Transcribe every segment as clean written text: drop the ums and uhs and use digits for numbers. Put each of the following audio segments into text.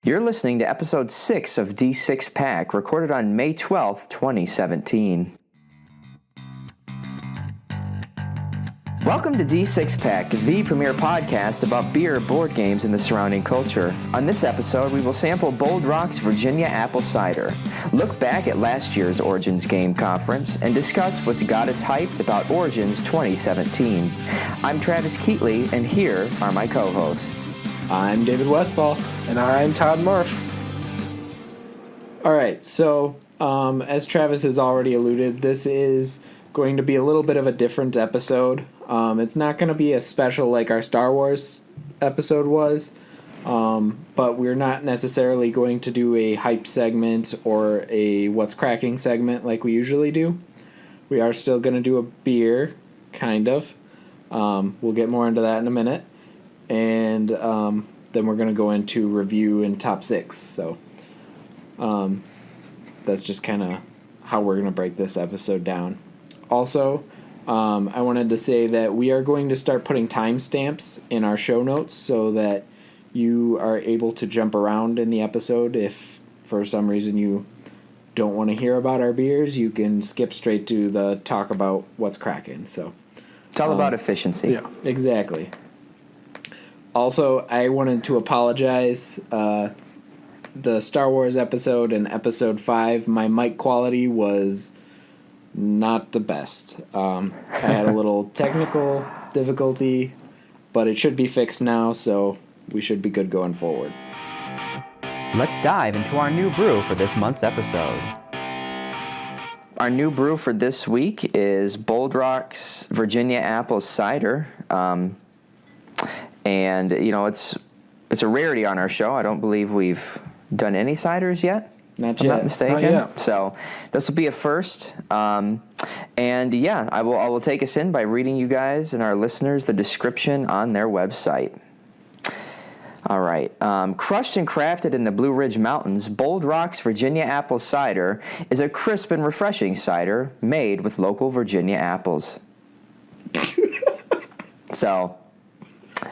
You're listening to episode 6 of D6 Pack, recorded on May 12th, 2017. Welcome to D6 Pack, the premier podcast about beer, board games, and the surrounding culture. On this episode, we will sample Bold Rock's Virginia Apple Cider, look back at last year's Origins Game Conference, and discuss what's got us hyped about Origins 2017. I'm Travis Keatley, and here are my co-hosts. I'm David Westfall. And I'm Todd Marsh. All right, so as Travis has already alluded, this is going to be a little bit of a different episode. It's not going to be as special like our Star Wars episode was, but we're not necessarily going to do a hype segment or a what's cracking segment like we usually do. We are still going to do a beer, kind of. We'll get more into that in a minute. And then we're going to go into review and top 6. So that's just kind of how we're going to break this episode down. Also, I wanted to say that we are going to start putting timestamps in our show notes so that you are able to jump around in the episode. If for some reason you don't want to hear about our beers, you can skip straight to the talk about what's cracking. So It's all about efficiency. Yeah. Exactly. Also, I wanted to apologize. The Star Wars episode and episode 5, my mic quality was not the best. I had a little technical difficulty, but it should be fixed now, so we should be good going forward. Let's dive into our new brew for this month's episode. Our new brew for this week is Bold Rock's Virginia Apple Cider. And, you know, it's a rarity on our show. I don't believe we've done any ciders yet. Not I'm yet. not mistaken. Not yet. So this will be a first. And yeah, I will take us in by reading you guys and our listeners the description on their website. All right. Crushed and crafted in the Blue Ridge Mountains, Bold Rock's Virginia Apple Cider is a crisp and refreshing cider made with local Virginia apples. So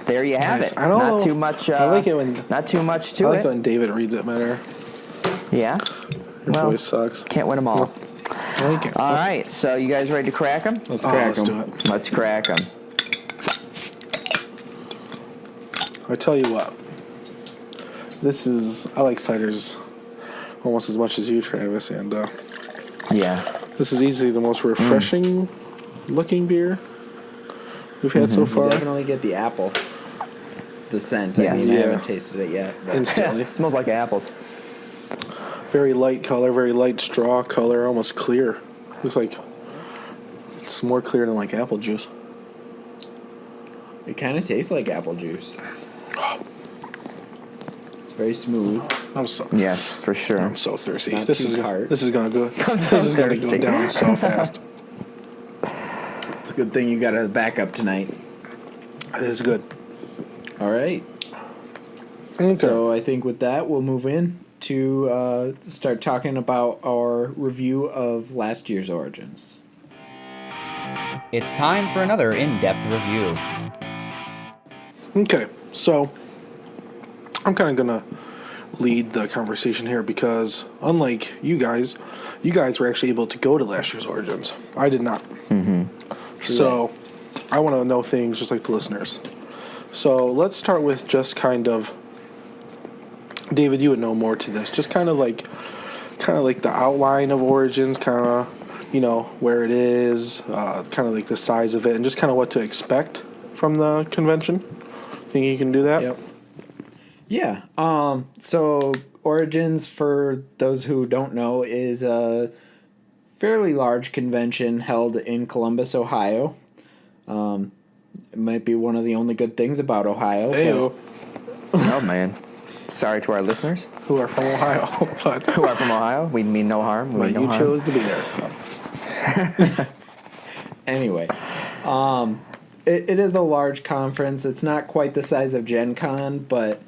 there you have Nice. it. I don't not know. too much. I like it when not too much I to like it. it when David reads it better. Yeah. Your Well, voice sucks. can't win them all. No, you can't. All right. So you guys ready to crack them? Let's crack let's them. do it. Let's crack them. I tell you what. I like ciders almost as much as you, Travis, and Yeah. this is easily the most refreshing looking beer we've had so You far. definitely get the apple, the scent. Yes. I mean, I Yeah. haven't tasted it yet. But Instantly. It smells like apples. Very light color, very light straw color, almost clear. Looks like it's more clear than like apple juice. it kind of tastes like apple juice. It's very smooth. Yes, for sure. I'm so thirsty. Not This too is hard. this is gonna go. I'm This so is gonna go thirsty. down so fast. It's a good thing you got a backup tonight. It is good. All right. Okay. So I think with that, we'll move in to start talking about our review of last year's Origins. It's time for another in-depth review. Okay, so I'm kind of gonna lead the conversation here because unlike you guys were actually able to go to last year's Origins. I did not. So I want to know things just like the listeners. So let's start with just kind of, David, you would know more to this. Just kind of like the outline of Origins, kind of, you know, where it is, kind of like the size of it, and just kind of what to expect from the convention. Think you can do that? Yep. Yeah. So Origins, for those who don't know, is a fairly large convention held in Columbus, Ohio. It might be one of the only good things about Ohio. Heyo. Oh man. Sorry to our listeners Who are from Ohio, but who are from Ohio. We mean no harm. We but mean no you harm. chose to be there. Anyway, it is a large conference. It's not quite the size of Gen Con, but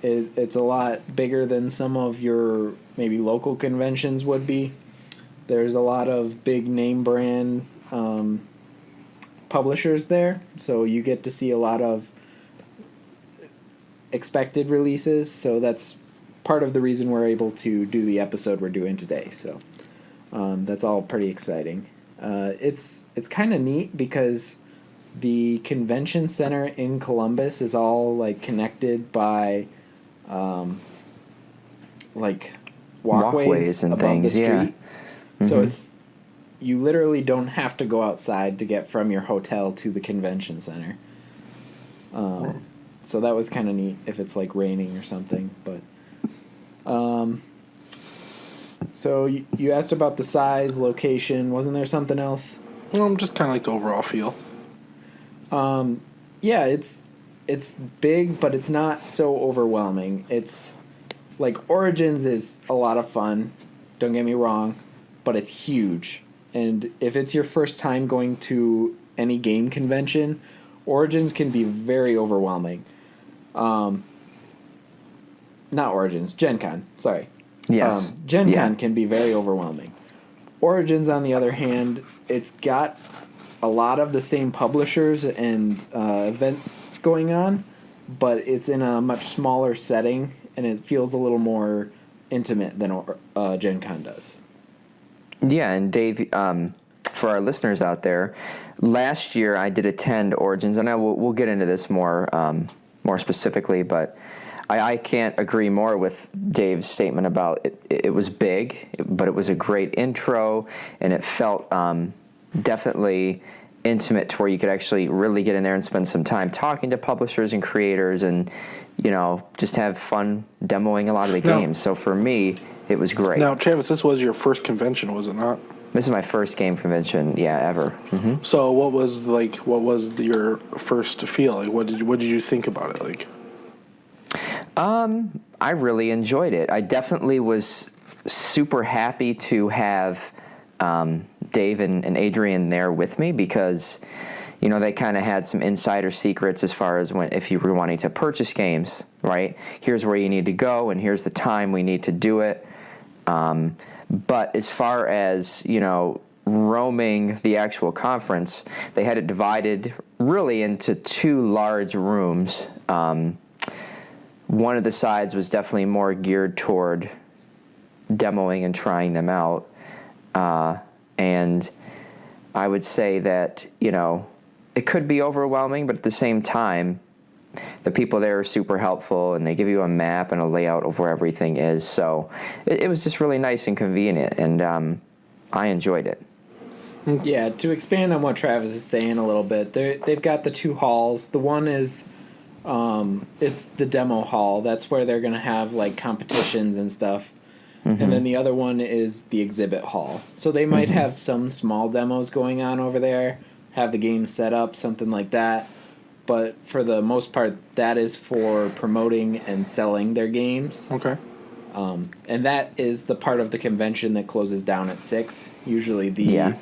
it's a lot bigger than some of your maybe local conventions would be. There's a lot of big name brand publishers there, so you get to see a lot of expected releases, so that's part of the reason we're able to do the episode we're doing today. So that's all pretty exciting. It's kind of neat because the convention center in Columbus is all like connected by like walkways and above things, the street. yeah. So it's you literally don't have to go outside to get from your hotel to the convention center. So that was kind of neat if it's like raining or something. But so you asked about the size, location. Wasn't there something else? Well, just kind of like the overall feel. Yeah, it's big, but it's not so overwhelming. It's like Origins is a lot of fun. Don't get me wrong, but it's huge. And if it's your first time going to any game convention, Origins can be very overwhelming. Not Origins, Gen Con, sorry. Yes. Gen Con can be very overwhelming. Origins, on the other hand, it's got a lot of the same publishers and events going on, but it's in a much smaller setting, and it feels a little more intimate than Gen Con does. Yeah, and Dave, for our listeners out there, last year I did attend Origins, and we'll get into this more specifically, but I can't agree more with Dave's statement about it. It was big, but it was a great intro, and it felt definitely intimate to where you could actually really get in there and spend some time talking to publishers and creators and, just have fun demoing a lot of the games. So for me, it was great. Now, Travis, this was your first convention, was it not? This is my first game convention, ever. Mm-hmm. So what was your first feel? Like, what did you think about it? Like, I really enjoyed it. I definitely was super happy to have Dave and Adrian there with me because, they kind of had some insider secrets as far as if you were wanting to purchase games, right? Here's where you need to go, and here's the time we need to do it. But as far as, roaming the actual conference, they had it divided really into two large rooms. One of the sides was definitely more geared toward demoing and trying them out. And I would say that, it could be overwhelming, but at the same time, the people there are super helpful, and they give you a map and a layout of where everything is. So it was just really nice and convenient, and I enjoyed it. Yeah, to expand on what Travis is saying a little bit, they've got the two halls. The one is, it's the demo hall. That's where they're going to have, like, competitions and stuff. Mm-hmm. And then the other one is the exhibit hall. So they might have some small demos going on over there, have the game set up, something like that. But for the most part, that is for promoting and selling their games. okay. And that is the part of the convention that closes down at 6. Usually the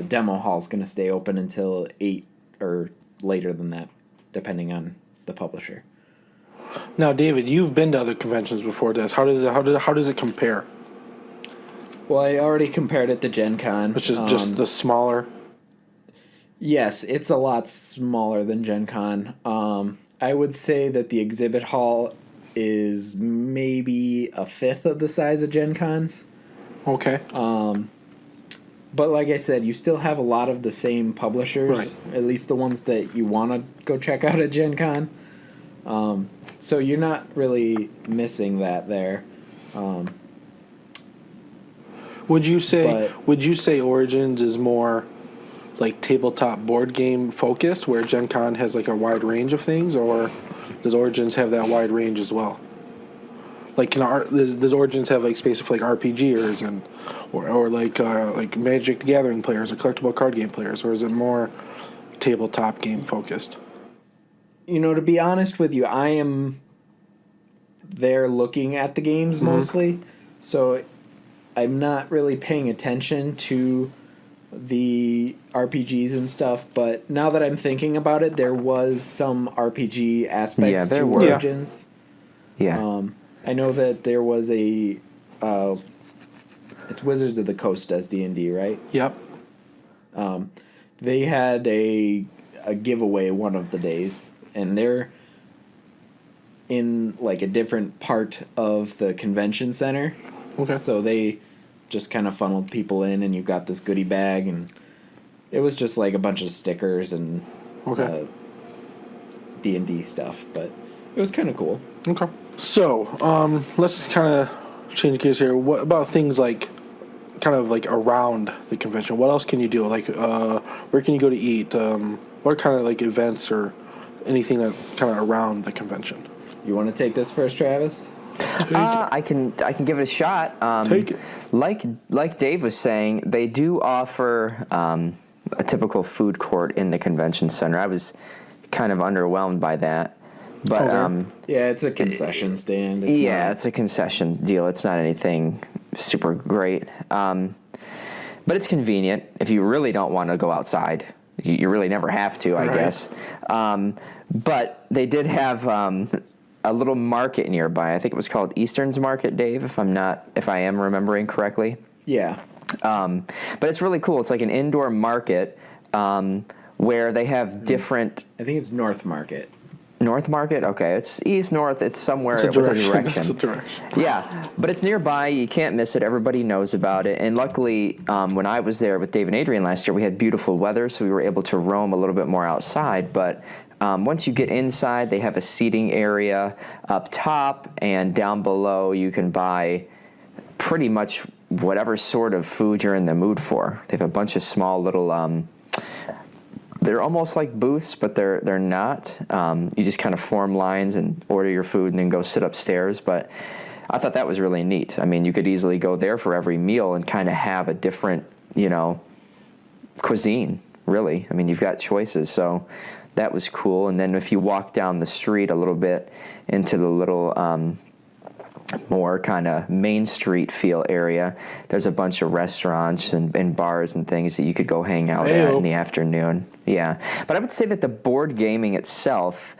demo hall is going to stay open until 8 or later than that, depending on the publisher. Now, David, you've been to other conventions before this. How does it compare? Well, I already compared it to Gen Con. It's just the smaller. Yes, it's a lot smaller than Gen Con. I would say that the exhibit hall is maybe a fifth of the size of Gen Con's. Okay. But like I said, you still have a lot of the same publishers, Right. At least the ones that you want to go check out at Gen Con. So you're not really missing that there. Would you say Origins is more like tabletop board game focused, where Gen Con has like a wide range of things, or does Origins have that wide range as well? Like, does Origins have like space for like RPGers and or like Magic the Gathering players or collectible card game players, or is it more tabletop game focused? To be honest with you, I am there looking at the games mostly, so I'm not really paying attention to the RPGs and stuff. But now that I'm thinking about it, there was some RPG aspects to Origins. Yeah. I know that there was it's Wizards of the Coast does D&D, right? Yep. They had a giveaway one of the days, and they're in like a different part of the convention center. Okay. So they just kind of funneled people in, and you got this goodie bag, and it was just like a bunch of stickers and Okay. D&D stuff, but it was kind of cool. Okay. So, let's kind of change gears here. What about things like, kind of like around the convention? What else can you do? Like, where can you go to eat? What kind of like events or anything that kind of around the convention? You want to take this first, Travis? I can give it a shot. Take it. Like Dave was saying, they do offer a typical food court in the convention center. I was kind of underwhelmed by that, but Okay. Yeah, it's a concession stand. it's a concession deal. It's not anything super great, but it's convenient if you really don't want to go outside. You really never have to, I Right. guess. But they did have a little market nearby. I think it was called Eastern's Market, Dave, if I am remembering correctly. Yeah. But it's really cool. It's like an indoor market where they have different. I think it's North Market. North Market? Okay, it's east, north. It's somewhere It's a with a direction. direction. It's a direction. Yeah, but it's nearby. You can't miss it. Everybody knows about it. And luckily, when I was there with Dave and Adrian last year, we had beautiful weather, so we were able to roam a little bit more outside. But once you get inside, they have a seating area up top, and down below you can buy pretty much whatever sort of food you're in the mood for. They have a bunch of small little. They're almost like booths, but they're not. You just kind of form lines and order your food and then go sit upstairs. But I thought that was really neat. I mean, you could easily go there for every meal and kind of have a different, cuisine, really. I mean, you've got choices. So that was cool. And then if you walk down the street a little bit into the little more kind of Main Street feel area, there's a bunch of restaurants and bars and things that you could go hang out at in the afternoon. Yeah. But I would say that the board gaming itself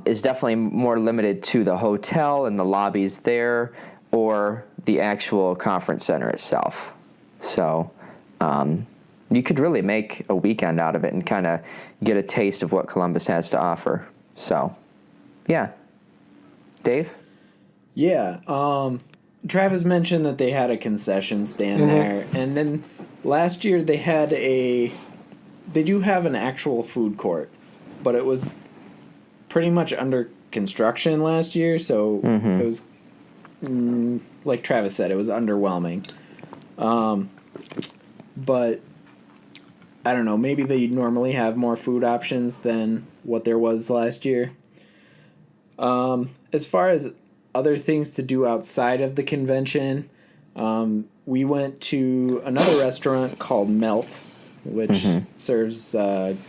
is definitely more limited to the hotel and the lobbies there or the actual conference center itself. So you could really make a weekend out of it and kind of get a taste of what Columbus has to offer. So, yeah. Dave? Yeah. Travis mentioned that they had a concession stand there, and then last year they do have an actual food court, but it was pretty much under construction last year, so it was, like Travis said, it was underwhelming. But I don't know, maybe they normally have more food options than what there was last year. As far as other things to do outside of the convention, we went to another restaurant called Melt, which serves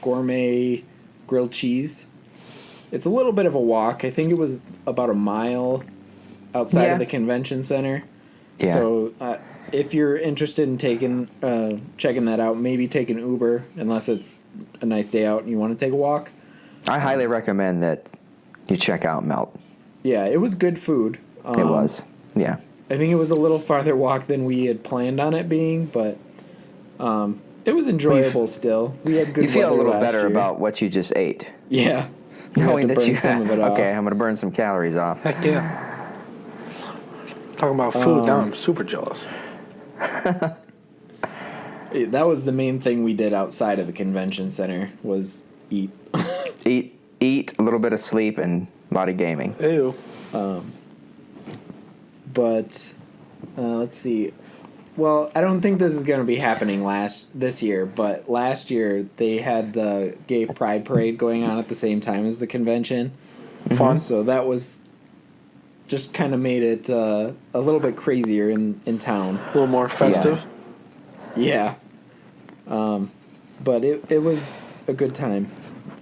gourmet grilled cheese. It's a little bit of a walk. I think it was about a mile outside of the convention center. Yeah. So if you're interested in checking that out, maybe take an Uber, unless it's a nice day out and you want to take a walk. I highly recommend that you check out Melt. Yeah, it was good food. It was, yeah. I think it was a little farther walk than we had planned on it being, but it was enjoyable still. We had good You feel a weather little last better year. about what you just ate. Yeah. We had Knowing to that burn you some of it off. okay, I'm going to burn some calories off. Heck yeah. Talking about food, now I'm super jealous. That was the main thing we did outside of the convention center was eat. Eat, a little bit of sleep, and a lot of gaming. Ew. But let's see. Well, I don't think this is going to be happening this year, but last year they had the Gay Pride Parade going on at the same time as the convention. Fun. So that was just kind of made it a little bit crazier in town. A little more festive. Yeah. But it was a good time.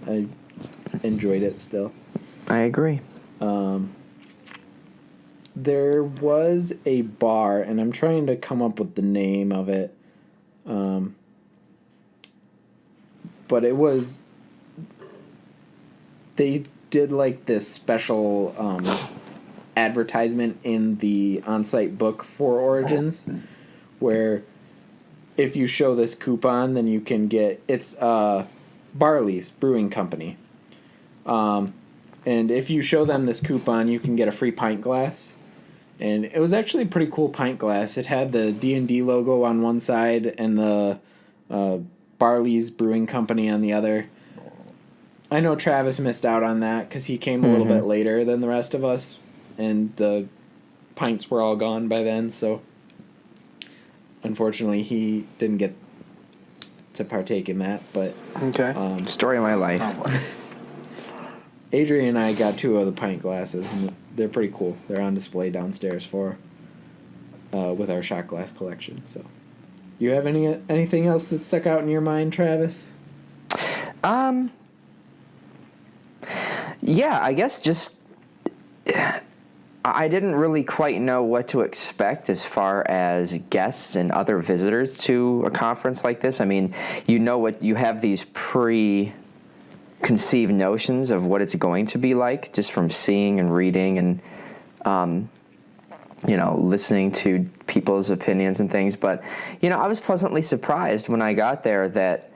I enjoyed it still. I agree. There was a bar, and I'm trying to come up with the name of it. But it was... They did, like, this special advertisement in the on-site book for Origins, where if you show this coupon, then you can get... It's Barley's Brewing Company. And if you show them this coupon, you can get a free pint glass. And it was actually a pretty cool pint glass. It had the D&D logo on one side and the Barley's Brewing Company on the other. I know Travis missed out on that because he came a little bit later than the rest of us. And the pints were all gone by then, so unfortunately he didn't get to partake in that. But Okay. Story of my life. Adrian and I got 2 of the pint glasses, and they're pretty cool. They're on display downstairs with our shot glass collection. So, you have anything else that stuck out in your mind, Travis? Yeah, I guess just I didn't really quite know what to expect as far as guests and other visitors to a conference like this. I mean, what you have these preconceived notions of what it's going to be like just from seeing and reading and listening to people's opinions and things. But I was pleasantly surprised when I got there that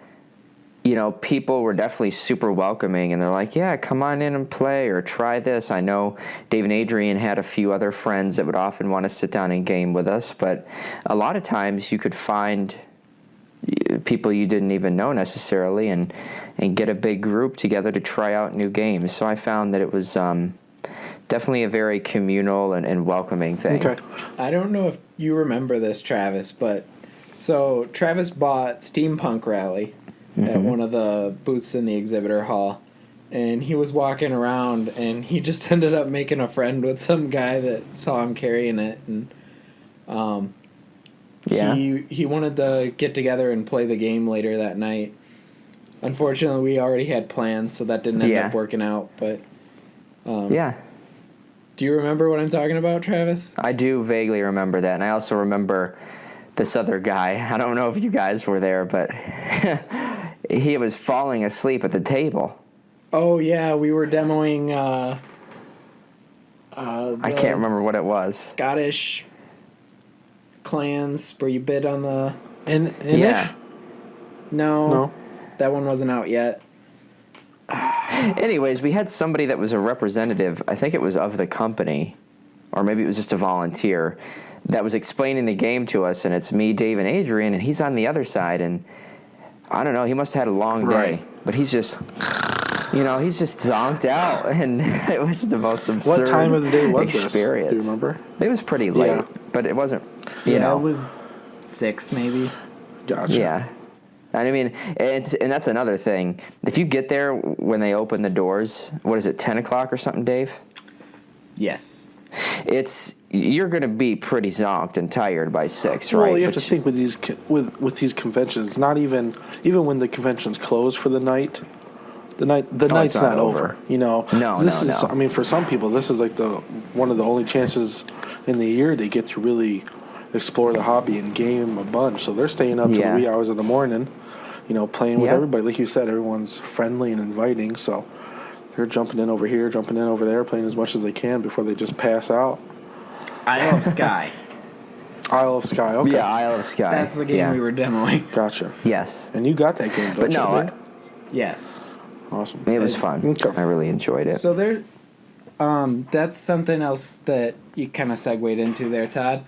people were definitely super welcoming, and they're like, yeah, come on in and play or try this. I know Dave and Adrian had a few other friends that would often want to sit down and game with us, but a lot of times you could find people you didn't even know necessarily and get a big group together to try out new games. So I found that it was definitely a very communal and welcoming thing. Okay. I don't know if you remember this, Travis, but so Travis bought Steampunk Rally at one of the booths in the exhibitor hall, and he was walking around, and he just ended up making a friend with some guy that saw him carrying it, and he wanted to get together and play the game later that night. Unfortunately, we already had plans, so that didn't end up working out, but Yeah. do you remember what I'm talking about, Travis? I do vaguely remember that, and I also remember this other guy. I don't know if you guys were there, but he was falling asleep at the table. Oh, yeah, we were demoing I can't remember what it was. Scottish clans where you bid on the... Yeah. No, that one wasn't out yet. Anyways, we had somebody that was a representative, I think it was of the company, or maybe it was just a volunteer, that was explaining the game to us, and it's me, Dave, and Adrian, and he's on the other side, and I don't know, he must have had a long day, Right. but he's just zonked out, and it was the most absurd What time of the day was experience. this? Do you remember? It was pretty late, Yeah. but it wasn't, you know. It was 6 maybe. Gotcha. Yeah. And I mean, and that's another thing. If you get there when they open the doors, what is it, 10 o'clock or something, Dave? Yes. You're going to be pretty zonked and tired by 6, right? Well, you have to think with these conventions. Not even when the convention's closed for the night. The night's not over. No. I mean, for some people, this is like one of the only chances in the year to get to really explore the hobby and game a bunch. So they're staying up till the wee hours of the morning, playing with everybody. Like you said, everyone's friendly and inviting. So they're jumping in over here, jumping in over there, playing as much as they can before they just pass out. Isle of Skye. Isle of Skye. Okay. Yeah, Isle of Skye. That's the game we were demoing. Gotcha. Yes. And you got that game, don't But you, no, Dave? Yes. Awesome. it was fun. Okay. I really enjoyed it. So that's something else that you kind of segued into there, Todd.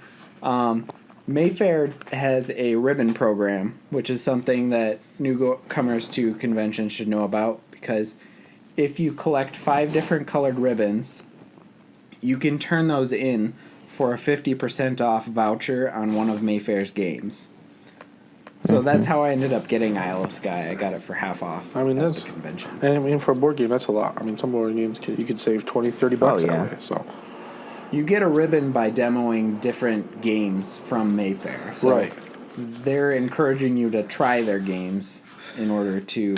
Mayfair has a ribbon program, which is something that newcomers to conventions should know about, because if you collect 5 different colored ribbons, you can turn those in for a 50% off voucher on one of Mayfair's games. So that's how I ended up getting Isle of Skye. I got it for half off. I mean, at that's the convention. And I mean, for a board game, that's a lot. I mean, some board games you could save $20-$30 that way. So You get a ribbon by demoing different games from Mayfair. So right. they're encouraging you to try their games in order to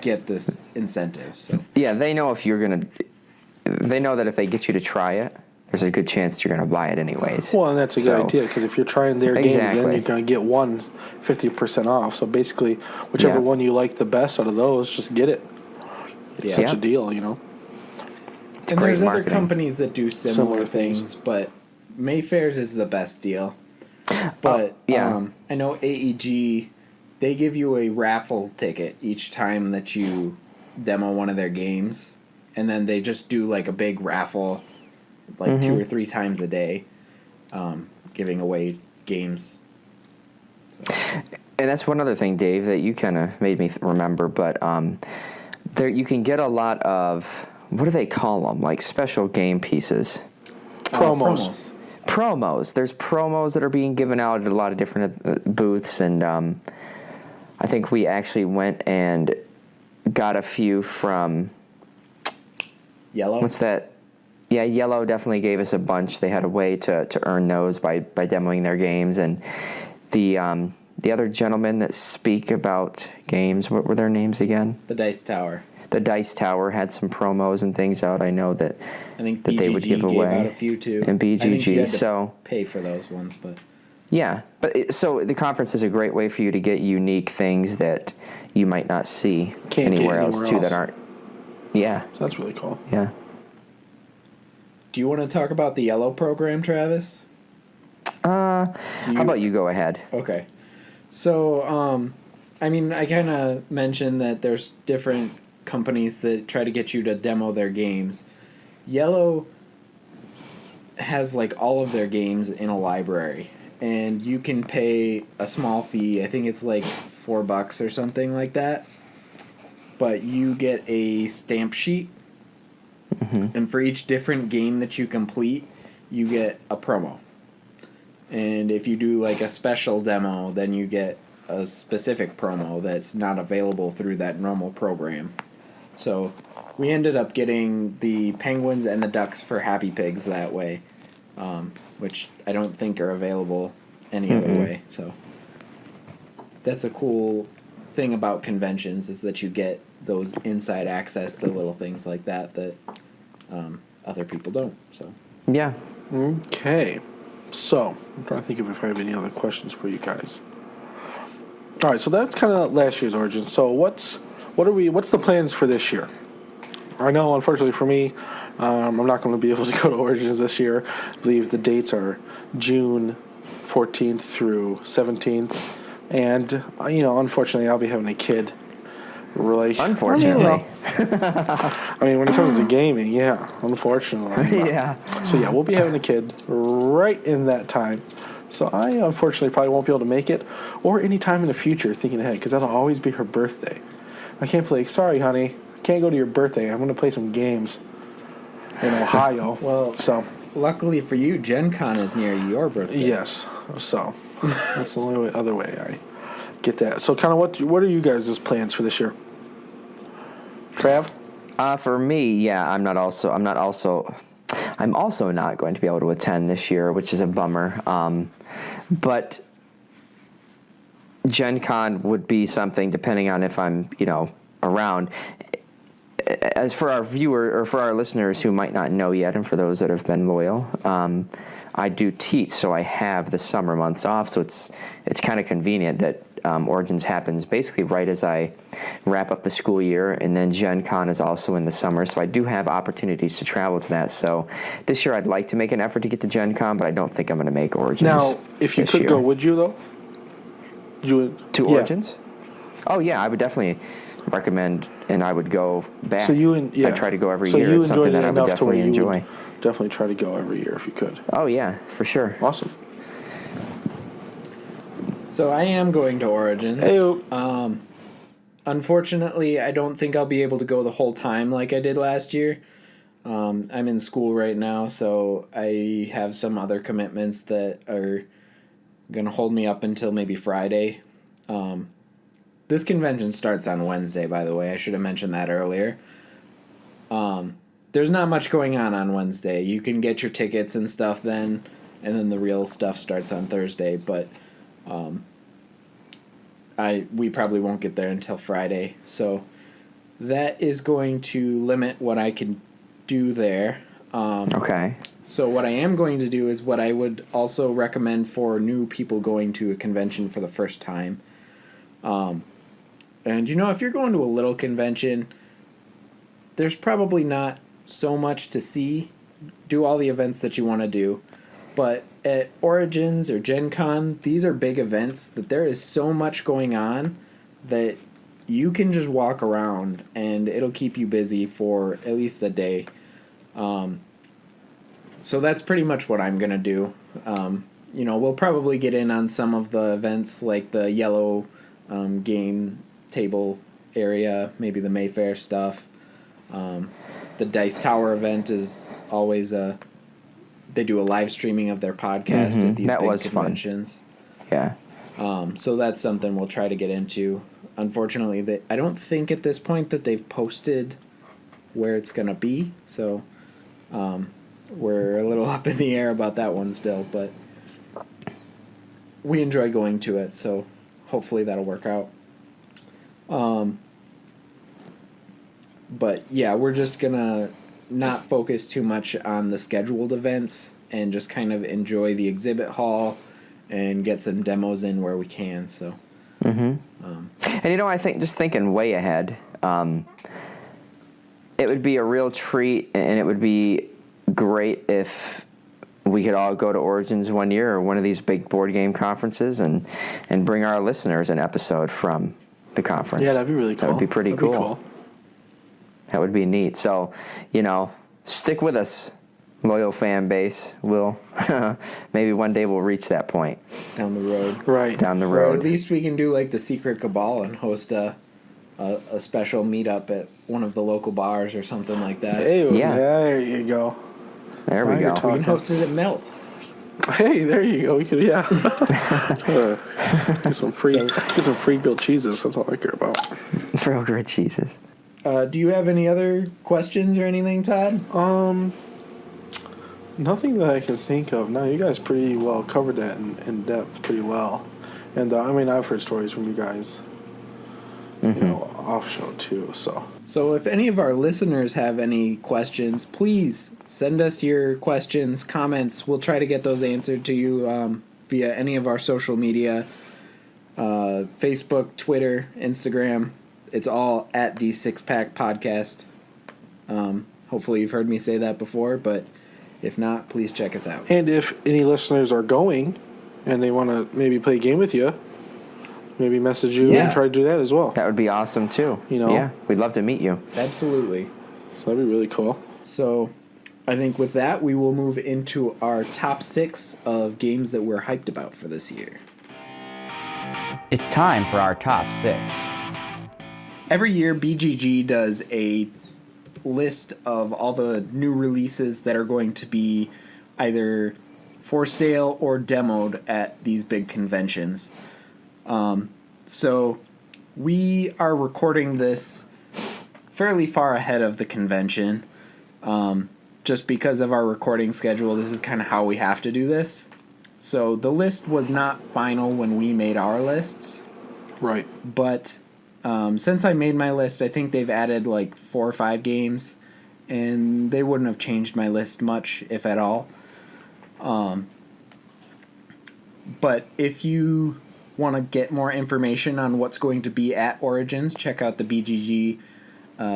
get this incentive. So Yeah, they know they know that if they get you to try it, there's a good chance you're going to buy it anyways. Well, and that's a good idea, because if you're trying their games, then Exactly. you're going to get 50% off. So basically, whichever one you like the best out of those, just get it. It's such a deal, and great there's other marketing. companies that do similar things, but Mayfair's is the best deal. But I know AEG, they give you a raffle ticket each time that you demo one of their games, and then they just do like a big raffle, like 2 or 3 times a day, giving away games. So. And that's one other thing, Dave, that you kind of made me remember. But there you can get a lot of, what do they call them? Like special game pieces. Promos. Promos. There's promos that are being given out at a lot of different booths, and I think we actually went and got a few from Yellow. What's that? Yeah, Yellow definitely gave us a bunch. They had a way to earn those by demoing their games, and the other gentlemen that speak about games, what were their names again? The Dice Tower. The Dice Tower had some promos and things out. I know that I think that BGG they would give gave away. out a few too. And I think you BGG, had to so pay for those ones, but yeah. But so the conference is a great way for you to get unique things that you might not see Can't get anywhere else anywhere too else. that aren't. Yeah, So that's really cool. yeah. do you want to talk about the Yellow program, Travis? How about you go ahead? Okay. So, I mean, I kind of mentioned that there's different companies that try to get you to demo their games. Yellow has like all of their games in a library, and you can pay a small fee. I think it's like $4 or something like that. But you get a stamp sheet, and for each different game that you complete, you get a promo. And if you do like a special demo, then you get a specific promo that's not available through that normal program. So we ended up getting the penguins and the ducks for Happy Pigs that way, which I don't think are available any other way. So that's a cool thing about conventions, is that you get those inside access to little things like that other people don't. So Yeah. Okay. So, I'm trying to think if I have any other questions for you guys. All right, so that's kind of last year's Origin. So, what's the plans for this year? I know, unfortunately for me, I'm not going to be able to go to Origins this year. I believe the dates are June 14th through 17th, and unfortunately, I'll be having a kid. Unfortunately. I mean, when it comes to gaming, yeah, unfortunately. Yeah. So yeah, we'll be having a kid right in that time. So I unfortunately probably won't be able to make it, or any time in the future, thinking ahead, because that'll always be her birthday. I can't play. Sorry, honey, can't go to your birthday. I'm going to play some games in Ohio. Well, so luckily for you, Gen Con is near your birthday. yes, so that's the only other way I get that. So kind of what are you guys' plans for this year? Trav? For me, yeah, I'm also not going to be able to attend this year, which is a bummer. But Gen Con would be something, depending on if I'm, around. As for our viewer or for our listeners who might not know yet, and for those that have been loyal, I do teach, so I have the summer months off. So it's kind of convenient that Origins happens basically right as I wrap up the school year, and then Gen Con is also in the summer, so I do have opportunities to travel to that. So this year I'd like to make an effort to get to Gen Con, but I don't think I'm going to make Origins. Now, if you could go, would you though? Origins? Oh yeah, I would definitely recommend, and I would go back. So I try to go every so year. you It's something enjoyed it that I would enough to where definitely you enjoy. would definitely try to go every year if you could. Oh yeah, for sure. Awesome. So I am going to Origins. Hey. Unfortunately, I don't think I'll be able to go the whole time like I did last year. I'm in school right now, so I have some other commitments that are going to hold me up until maybe Friday. This convention starts on Wednesday, by the way. I should have mentioned that earlier. There's not much going on Wednesday. You can get your tickets and stuff then, and then the real stuff starts on Thursday, but we probably won't get there until Friday. So that is going to limit what I can do there. Okay. So what I am going to do is what I would also recommend for new people going to a convention for the first time. And if you're going to a little convention, there's probably not so much to see. Do all the events that you want to do. But at Origins or Gen Con, these are big events that there is so much going on that you can just walk around and it'll keep you busy for at least a day. So that's pretty much what I'm going to do. We'll probably get in on some of the events like the yellow game table area, maybe the Mayfair stuff. The Dice Tower event is always they do a live streaming of their podcast at these That big was conventions. Fun. Yeah. So that's something we'll try to get into. Unfortunately, I don't think at this point that they've posted where it's going to be. So we're a little up in the air about that one still. But we enjoy going to it, so hopefully that'll work out. But yeah, we're just going to not focus too much on the scheduled events and just kind of enjoy the exhibit hall and get some demos in where we can. So, And I think just thinking way ahead, it would be a real treat, and it would be great if we could all go to Origins one year or one of these big board game conferences and bring our listeners an episode from the conference. Yeah, that'd be really cool. That would be pretty That'd cool. That would be neat. So, stick with us, loyal fan base. We'll maybe one day we'll reach that point. Down the road. Right. Down the Or road. at least we can do like the Secret Cabal and host a special meetup at one of the local bars or something like that. Hey, Yeah. there you go. There we Now you're go. We talking. can host it at Melt. Hey, there you go. We could, yeah. Get some free grilled cheeses. That's all I care about. Real good cheeses. Do you have any other questions or anything, Todd? Nothing that I can think of. No, you guys pretty well covered that in depth pretty well. And I've heard stories from you guys, off show too. So if any of our listeners have any questions, please send us your questions, comments. We'll try to get those answered to you via any of our social media, Facebook, Twitter, Instagram. It's all at D6Pack Podcast. Hopefully you've heard me say that before, but if not, please check us out. And if any listeners are going and they want to maybe play a game with you, maybe message you and try to do that as well. That would be awesome too. Yeah, we'd love to meet you. Absolutely. So that'd be really cool. So I think with that, we will move into our top 6 of games that we're hyped about for this year. It's time for our top 6. Every year, BGG does a list of all the new releases that are going to be either for sale or demoed at these big conventions. So we are recording this fairly far ahead of the convention. Just because of our recording schedule, this is kind of how we have to do this. So the list was not final when we made our lists. Right. But since I made my list, I think they've added like 4 or 5 games, and they wouldn't have changed my list much, if at all. But if you want to get more information on what's going to be at Origins, check out the BGG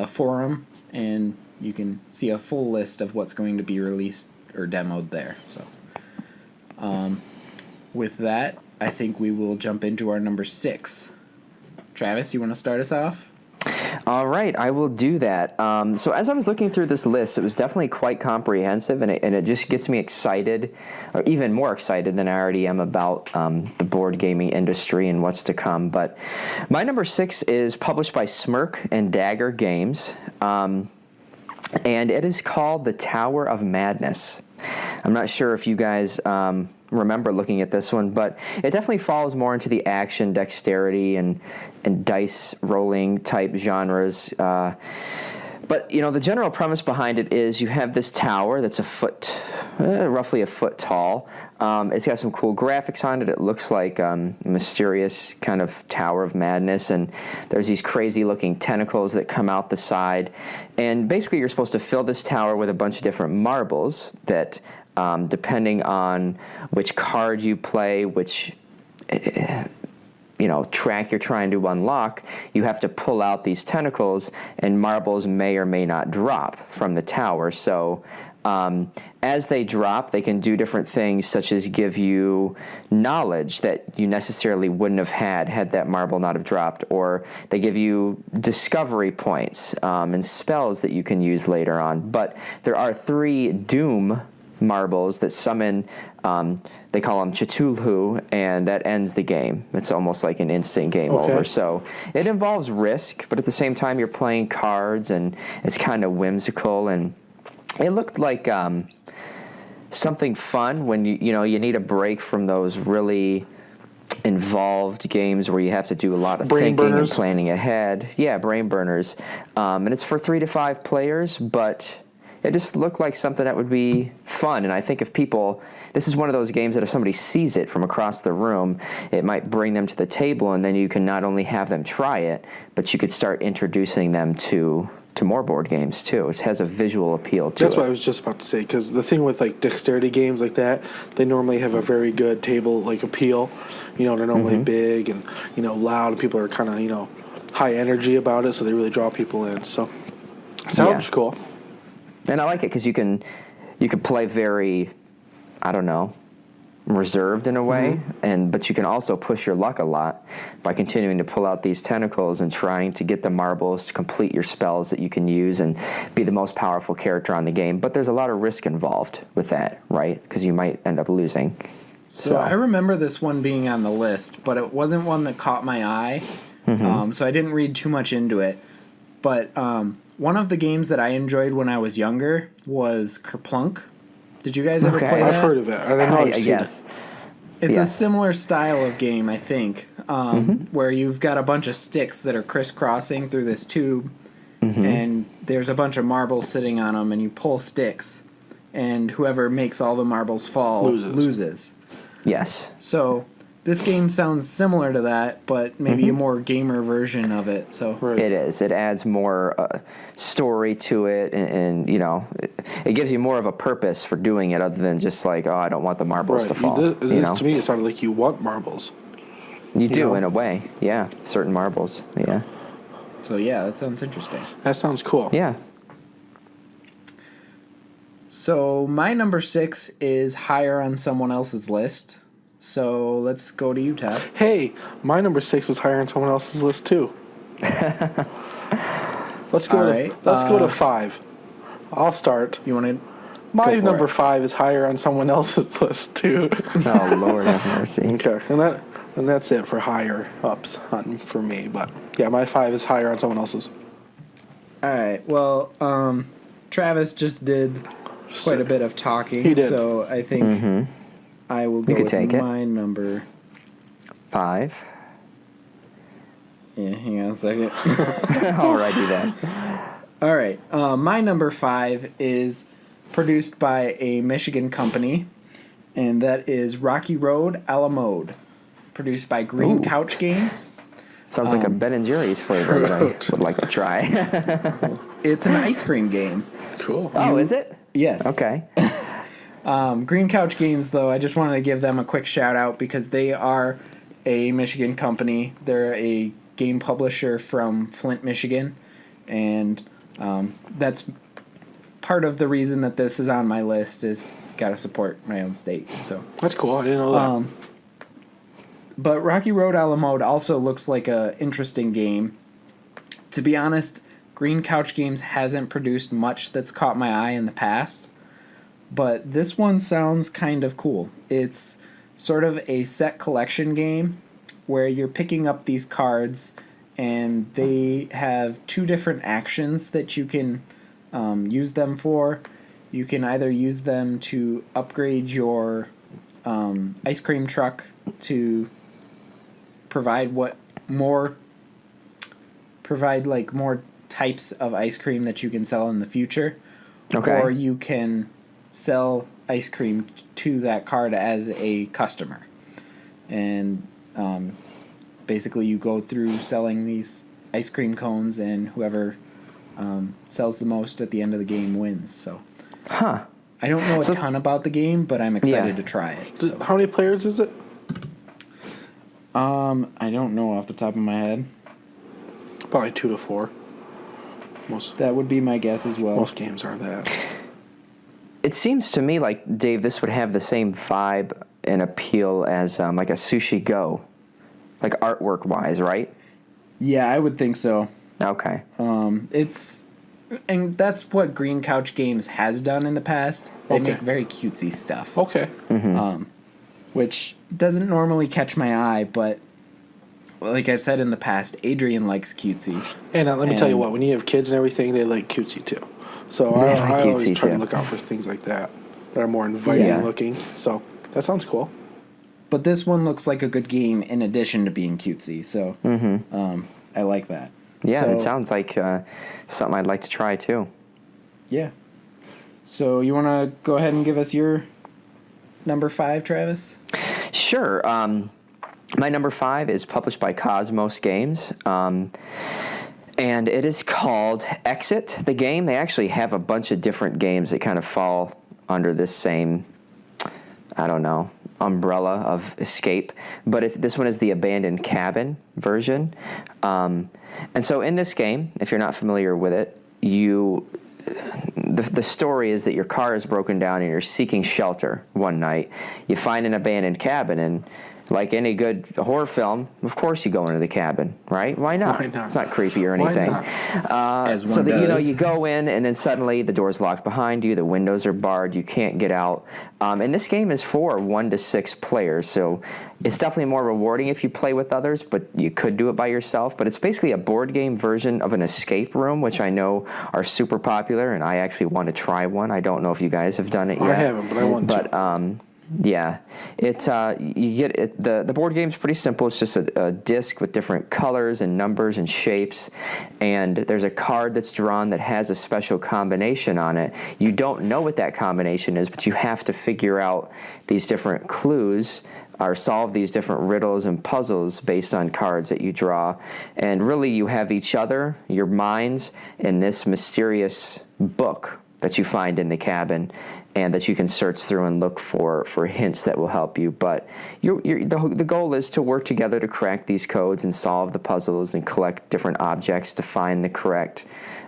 forum, and you can see a full list of what's going to be released or demoed there. So, with that, I think we will jump into our number 6. Travis, you want to start us off? All right, I will do that. So as I was looking through this list, it was definitely quite comprehensive, and it just gets me excited, or even more excited than I already am about the board gaming industry and what's to come. But my number 6 is published by Smirk and Dagger Games, and it is called The Tower of Madness. I'm not sure if you guys remember looking at this one, but it definitely falls more into the action, dexterity, and dice rolling type genres. But the general premise behind it is you have this tower that's roughly a foot tall. It's got some cool graphics on it. It looks like a mysterious kind of Tower of Madness, and there's these crazy looking tentacles that come out the side. And basically you're supposed to fill this tower with a bunch of different marbles that, depending on which card you play, which track you're trying to unlock, you have to pull out these tentacles, and marbles may or may not drop from the tower. So As they drop, they can do different things, such as give you knowledge that you necessarily wouldn't have had that marble not have dropped, or they give you discovery points and spells that you can use later on. But there are 3 doom marbles that summon, they call them Cthulhu, and that ends the game. It's almost like an instant game over. So it involves risk, but at the same time you're playing cards, and it's kind of whimsical, and it looked like something fun when you need a break from those really involved games where you have to do a lot of thinking and planning ahead. Yeah, brain burners. And it's for 3 to 5 players, but it just looked like something that would be fun. And I think this is one of those games that if somebody sees it from across the room, it might bring them to the table, and then you can not only have them try it, but you could start introducing them to more board games too. It has a visual appeal to it. That's what I was just about to say, because the thing with like dexterity games like that, they normally have a very good table like appeal. They're normally big and loud, and people are kind of high energy about it, so they really draw people in. So sounds cool. And I like it because you can play very, I don't know, reserved in a way, but you can also push your luck a lot by continuing to pull out these tentacles and trying to get the marbles to complete your spells that you can use and be the most powerful character on the game. But there's a lot of risk involved with that, right? Because you might end up losing. So I remember this one being on the list, but it wasn't one that caught my eye, so I didn't read too much into it. But one of the games that I enjoyed when I was younger was Kerplunk. Did you guys ever play that? I've heard of it. I don't know. I've seen it. It's a similar style of game, I think, where you've got a bunch of sticks that are crisscrossing through this tube, and there's a bunch of marbles sitting on them, and you pull sticks, and whoever makes all the marbles fall loses. Yes. So this game sounds similar to that, but maybe a more gamer version of it. So It is. It adds more story to it, and it gives you more of a purpose for doing it, other than just like, I don't want the marbles to fall. To me, it sounded like you want marbles. You do, in a way. Yeah, certain marbles. Yeah. So that sounds interesting. That sounds cool. Yeah. So my number 6 is higher on someone else's list. So let's go to you, Ted. Hey, my number 6 is higher on someone else's list too. Let's go to 5. I'll start. You want to? My number 5 is higher on someone else's list too. Oh Lord have mercy. Okay, and that's it for higher ups for me. But yeah, my 5 is higher on someone else's. All right. Well, Travis just did quite a bit of talking. He did. So I think I will go with my number 5. Yeah, hang on a second. All right, do that. All right. My number 5 is produced by a Michigan company, and that is Rocky Road a la Mode, produced by Green Couch Games. Sounds like a Ben & Jerry's flavor that I would like to try. It's an ice cream game. Cool. Oh, is it? Yes. Okay. Green Couch Games, though, I just wanted to give them a quick shout out because they are a Michigan company. They're a game publisher from Flint, Michigan, and that's part of the reason that this is on my list is gotta support my own state. So that's cool. I didn't know that. But Rocky Road a la Mode also looks like a interesting game. To be honest, Green Couch Games hasn't produced much that's caught my eye in the past, but this one sounds kind of cool. It's sort of a set collection game where you're picking up these cards, and they have 2 different actions that you can use them for. You can either use them to upgrade your ice cream truck to provide more types of ice cream that you can sell in the future. Okay. Or you can sell ice cream to that card as a customer. And basically you go through selling these ice cream cones, and whoever sells the most at the end of the game wins. So I don't know a ton about the game, but I'm excited to try it. So. How many players is it? I don't know off the top of my head. Probably 2 to 4. That would be my guess as well. Most games are that. it seems to me like, Dave, this would have the same vibe and appeal as like a Sushi Go, like artwork-wise, right? Yeah, I would think so. Okay. And that's what Green Couch Games has done in the past. They Okay. make very cutesy stuff, Okay. which doesn't normally catch my eye, but like I've said in the past, Adrian likes cutesy. And let me tell you And- what, when you have kids and everything, they like cutesy too. So They I like always cutesy, try to too. look out for things like that are more inviting Yeah. looking. So that sounds cool. But this one looks like a good game in addition to being cutesy, so I like that. Yeah, So- it sounds like something I'd like to try too. Yeah. So you want to go ahead and give us your number 5, Travis? Sure. My number 5 is published by Cosmos Games, and it is called Exit, the game. They actually have a bunch of different games that kind of fall under this same, I don't know, umbrella of escape, but this one is the abandoned cabin version. And so in this game, if you're not familiar with it, the story is that your car is broken down and you're seeking shelter one night. You find an abandoned cabin, and like any good horror film, of course you go into the cabin, right? Why not? Why not? It's not creepy or Why anything. not? As So one that does. you go in, and then suddenly the door's locked behind you, the windows are barred, you can't get out. And this game is for 1 to 6 players, so it's definitely more rewarding if you play with others, but you could do it by yourself. But it's basically a board game version of an escape room, which I know are super popular, and I actually want to try one. I don't know if you guys have done it yet. I haven't, but I want to. But yeah, you get it. The board game's pretty simple. It's just a disc with different colors and numbers and shapes, and there's a card that's drawn that has a special combination on it. You don't know what that combination is, but you have to figure out these different clues or solve these different riddles and puzzles based on cards that you draw. And really, you have each other, your minds, in this mysterious book that you find in the cabin, and that you can search through and look for hints that will help you. But the goal is to work together to crack these codes and solve the puzzles and collect different objects to find the correct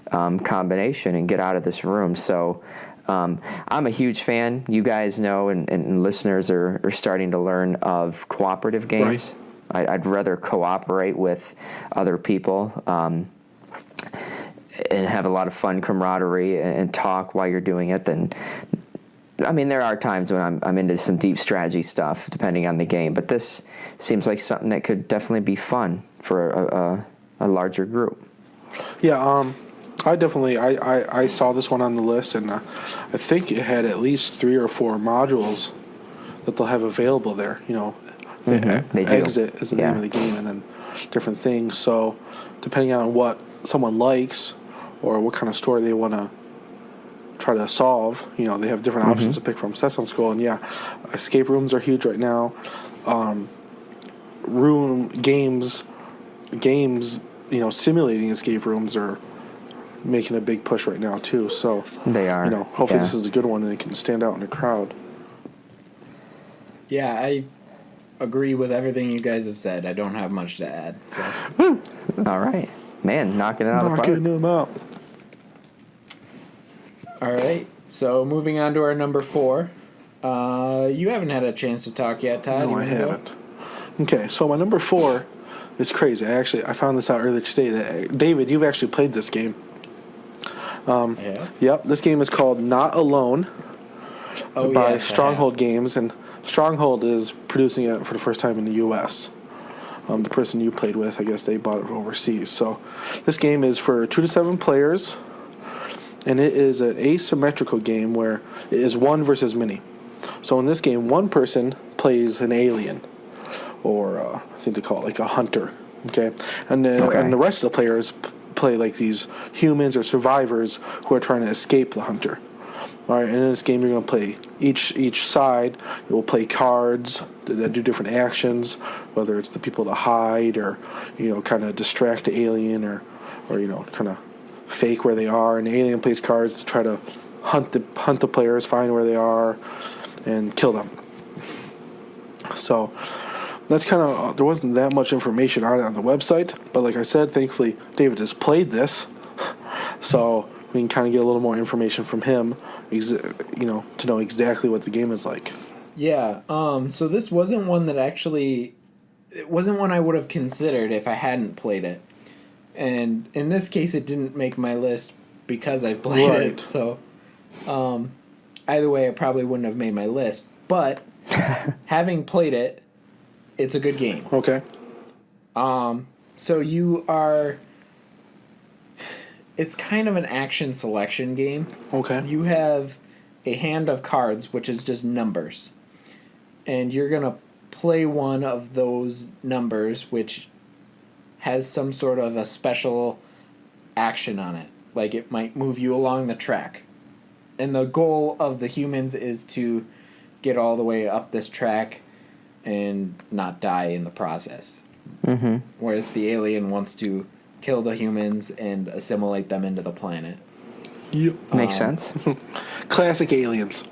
combination and get out of this room. So I'm a huge fan. You guys know, and listeners are starting to learn of cooperative games. Right. I'd rather cooperate with other people and have a lot of fun camaraderie and talk while you're doing it than... I mean, there are times when I'm into some deep strategy stuff, depending on the game, but this seems like something that could definitely be fun for a larger group. Yeah, I saw this one on the list, and I think it had at least 3 or 4 modules that they'll have available there. You know, They do. Exit is the name of the game, and then different things. So depending on what someone likes or what kind of story they want to try to solve, you know, they have different options to pick from. So that sounds cool. And yeah, escape rooms are huge right now. Room games, you know, simulating escape rooms are making a big push right now too. So They are. You know, hopefully yeah. this is a good one and it can stand out in a crowd. Yeah, I agree with everything you guys have said. I don't have much to add. So All right. Man, knocking it out of the Knocking park. them out. all right. So moving on to our number 4. You haven't had a chance to talk yet, Todd. No, You I wanna go? haven't. Okay, so my number 4 is crazy. I found this out earlier today. That David, you've actually played this game. Yeah. Yep, this game is called Not Alone Oh, by yes, I Stronghold Games, and Stronghold is producing it for the first time in the U.S. The person you played with, I guess they bought it overseas. So this game is for 2 to 7 players, and it is an asymmetrical game where it is 1 versus many. So in this game, one person plays an alien, or I think they call it like a hunter. Okay, and the rest of the players play like these humans or survivors who are trying to escape the hunter. All right, and in this game, you're going to play each side. You will play cards that do different actions, whether it's the people to hide or, you know, kind of distract the alien or you know, kind of fake where they are. And the alien plays cards to try to hunt the players, find where they are, and kill them. So that's kind of there wasn't that much information on it on the website, but like I said, thankfully David has played this, so we can kind of get a little more information from him, to know exactly what the game is like. Yeah. So this wasn't one that actually, it wasn't one I would have considered if I hadn't played it. And in this case, it didn't make my list because I've played Right. it. So, either way, it probably wouldn't have made my list. But having played it, it's a good game. Okay. So it's kind of an action selection game. Okay. You have a hand of cards, which is just numbers. And you're going to play one of those numbers, which has some sort of a special action on it. Like it might move you along the track. And the goal of the humans is to get all the way up this track and not die in the process. Mm-hmm. Whereas the alien wants to kill the humans and assimilate them into the planet. Yep. Makes sense. Classic aliens.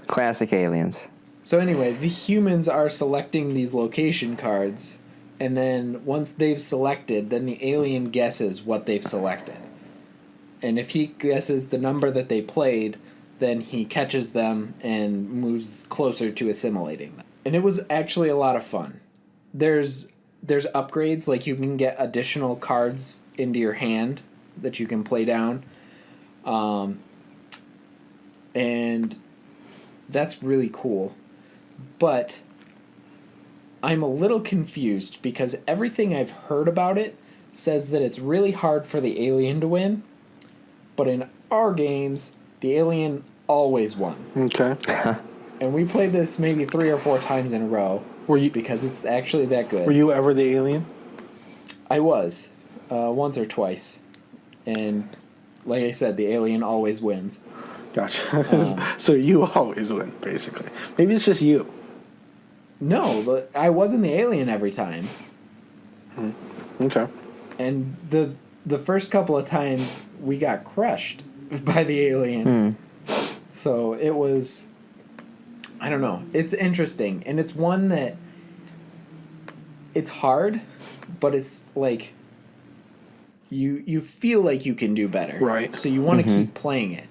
Classic aliens. So anyway, the humans are selecting these location cards, and then once they've selected, then the alien guesses what they've selected. And if he guesses the number that they played, then he catches them and moves closer to assimilating them. And it was actually a lot of fun. There's upgrades, like you can get additional cards into your hand that you can play down. And that's really cool. But I'm a little confused because everything I've heard about it says that it's really hard for the alien to win. But in our games, the alien always won. Okay. And we played this maybe 3 or 4 times in a row. Were you Because it's actually that good. Were you ever the alien? I was. Once or twice. And like I said, the alien always wins. Gotcha. So you always win, basically. Maybe it's just you. No, but I wasn't the alien every time. Okay. And the first couple of times we got crushed by the alien. So it was, I don't know. It's interesting. And it's one that it's hard, but it's like you feel like you can do better. Right. So you want to keep playing it.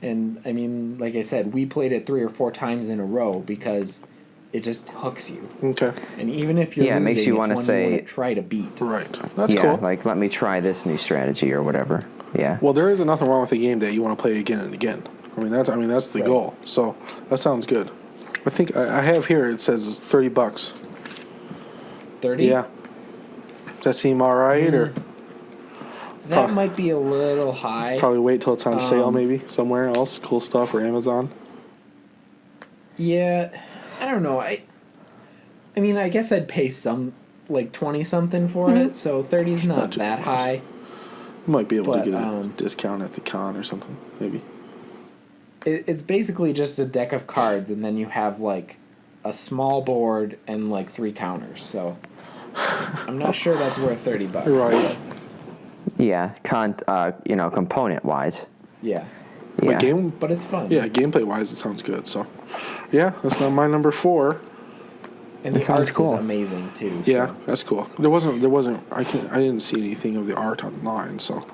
And I mean, like I said, we played it 3 or 4 times in a row because it just hooks you. Okay. And even if you're Yeah, it losing, makes you it's wanna one say- you want to try to beat. Right. That's yeah, cool. like let me try this new strategy or whatever. Yeah. Well, there isn't nothing wrong with the game that you want to play again and again. That's the Right. goal. So that sounds good. I think I have here. It says it's $30. 30? Yeah. Does that seem all right, or That might be a little high. probably wait till it's on sale, maybe somewhere else, cool stuff, or Amazon? Yeah, I don't know. I mean, I guess I'd pay some, like 20 something for it. So 30's not too that much. high. You might be able But, to get a discount at the con or something, maybe. It's basically just a deck of cards, and then you have like a small board and like 3 counters. So I'm not sure that's worth $30. Right. Yeah. Component wise. Yeah, Yeah. but it's fun. Yeah, gameplay wise, it sounds good. So, yeah, that's not my number 4. and That the sounds art cool. is amazing too. Yeah, so. that's cool. There wasn't. I didn't see anything of the art online, so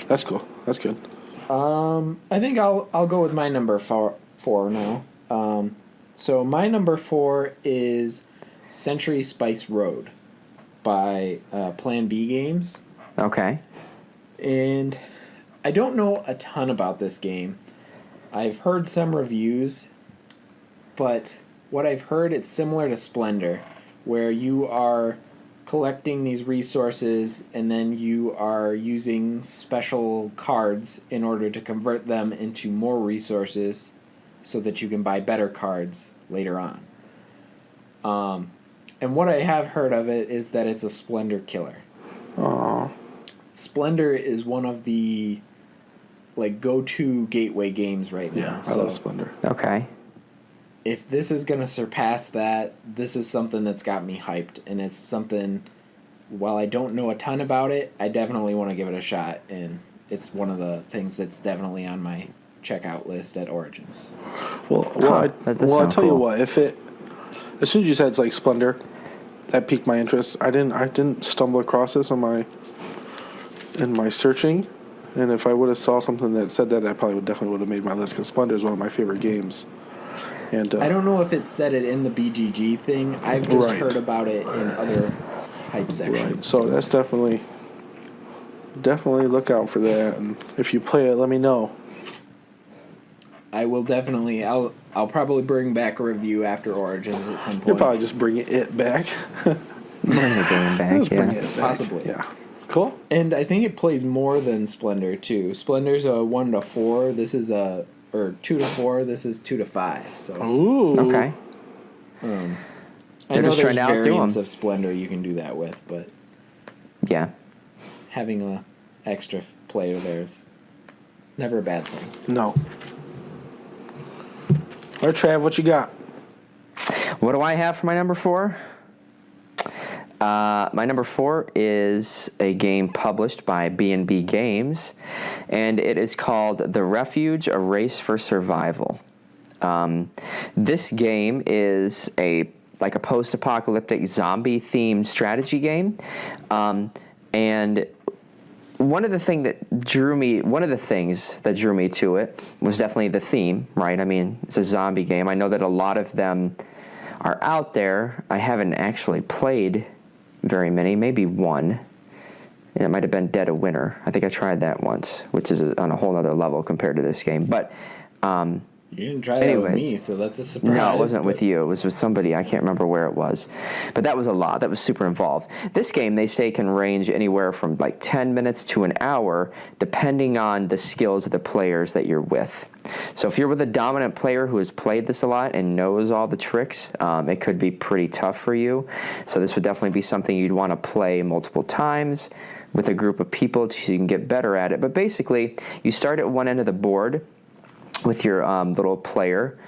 that's cool. That's good. I think I'll go with my number four now. So my number 4 is Century Spice Road by Plan B Games. Okay. And I don't know a ton about this game. I've heard some reviews, but what I've heard, it's similar to Splendor, where you are collecting these resources and then you are using special cards in order to convert them into more resources so that you can buy better cards later on. And what I have heard of it is that it's a Splendor killer. Splendor is one of the like go-to gateway games right now. Yeah, I love Splendor. Okay. If this is going to surpass that, this is something that's got me hyped. And it's something, while I don't know a ton about it, I definitely want to give it a shot. And it's one of the things that's definitely on my checkout list at Origins. That does I'll sound tell you cool. what. As soon as you said it's like Splendor, that piqued my interest. I didn't stumble across this in my searching, And if I would have saw something that said that, I probably definitely would have made my list, because Splendor is one of my favorite games. And I don't know if it said it in the BGG thing. I've just Right. heard about it in other hype sections. Right. So that's definitely look out for that. And if you play it, let me know. I will definitely. I'll probably bring back a review after Origins at some point. You'll probably just bring it back. Bring the game back, Just bring yeah. it back. Possibly. Yeah. Cool. And I think it plays more than Splendor too. Splendor's a 1 to 4. This is or 2 to 4. This is 2 to 5. So Ooh. Okay. I They're know just there's trying to outdo variants 'em. of Splendor you can do that with, but Yeah. having a extra player there's never a bad thing. No. All right, Trav, what you got? What do I have for my number 4? My number 4 is a game published by B&B Games, and it is called The Refuge: A Race for Survival. This game is a post-apocalyptic zombie-themed strategy game, and one of the things that drew me to it was definitely the theme, right? I mean, it's a zombie game. I know that a lot of them are out there. I haven't actually played very many, maybe one. And it might have been Dead of Winter. I think I tried that once, which is on a whole other level compared to this game. But You didn't try that with Anyways. me, so that's a surprise. no, it wasn't but- with you. It was with somebody. I can't remember where it was. But that was a lot. That was super involved. This game, they say, can range anywhere from like 10 minutes to an hour, depending on the skills of the players that you're with. So if you're with a dominant player who has played this a lot and knows all the tricks, it could be pretty tough for you. So this would definitely be something you'd want to play multiple times with a group of people so you can get better at it. But basically, you start at one end of the board with your little player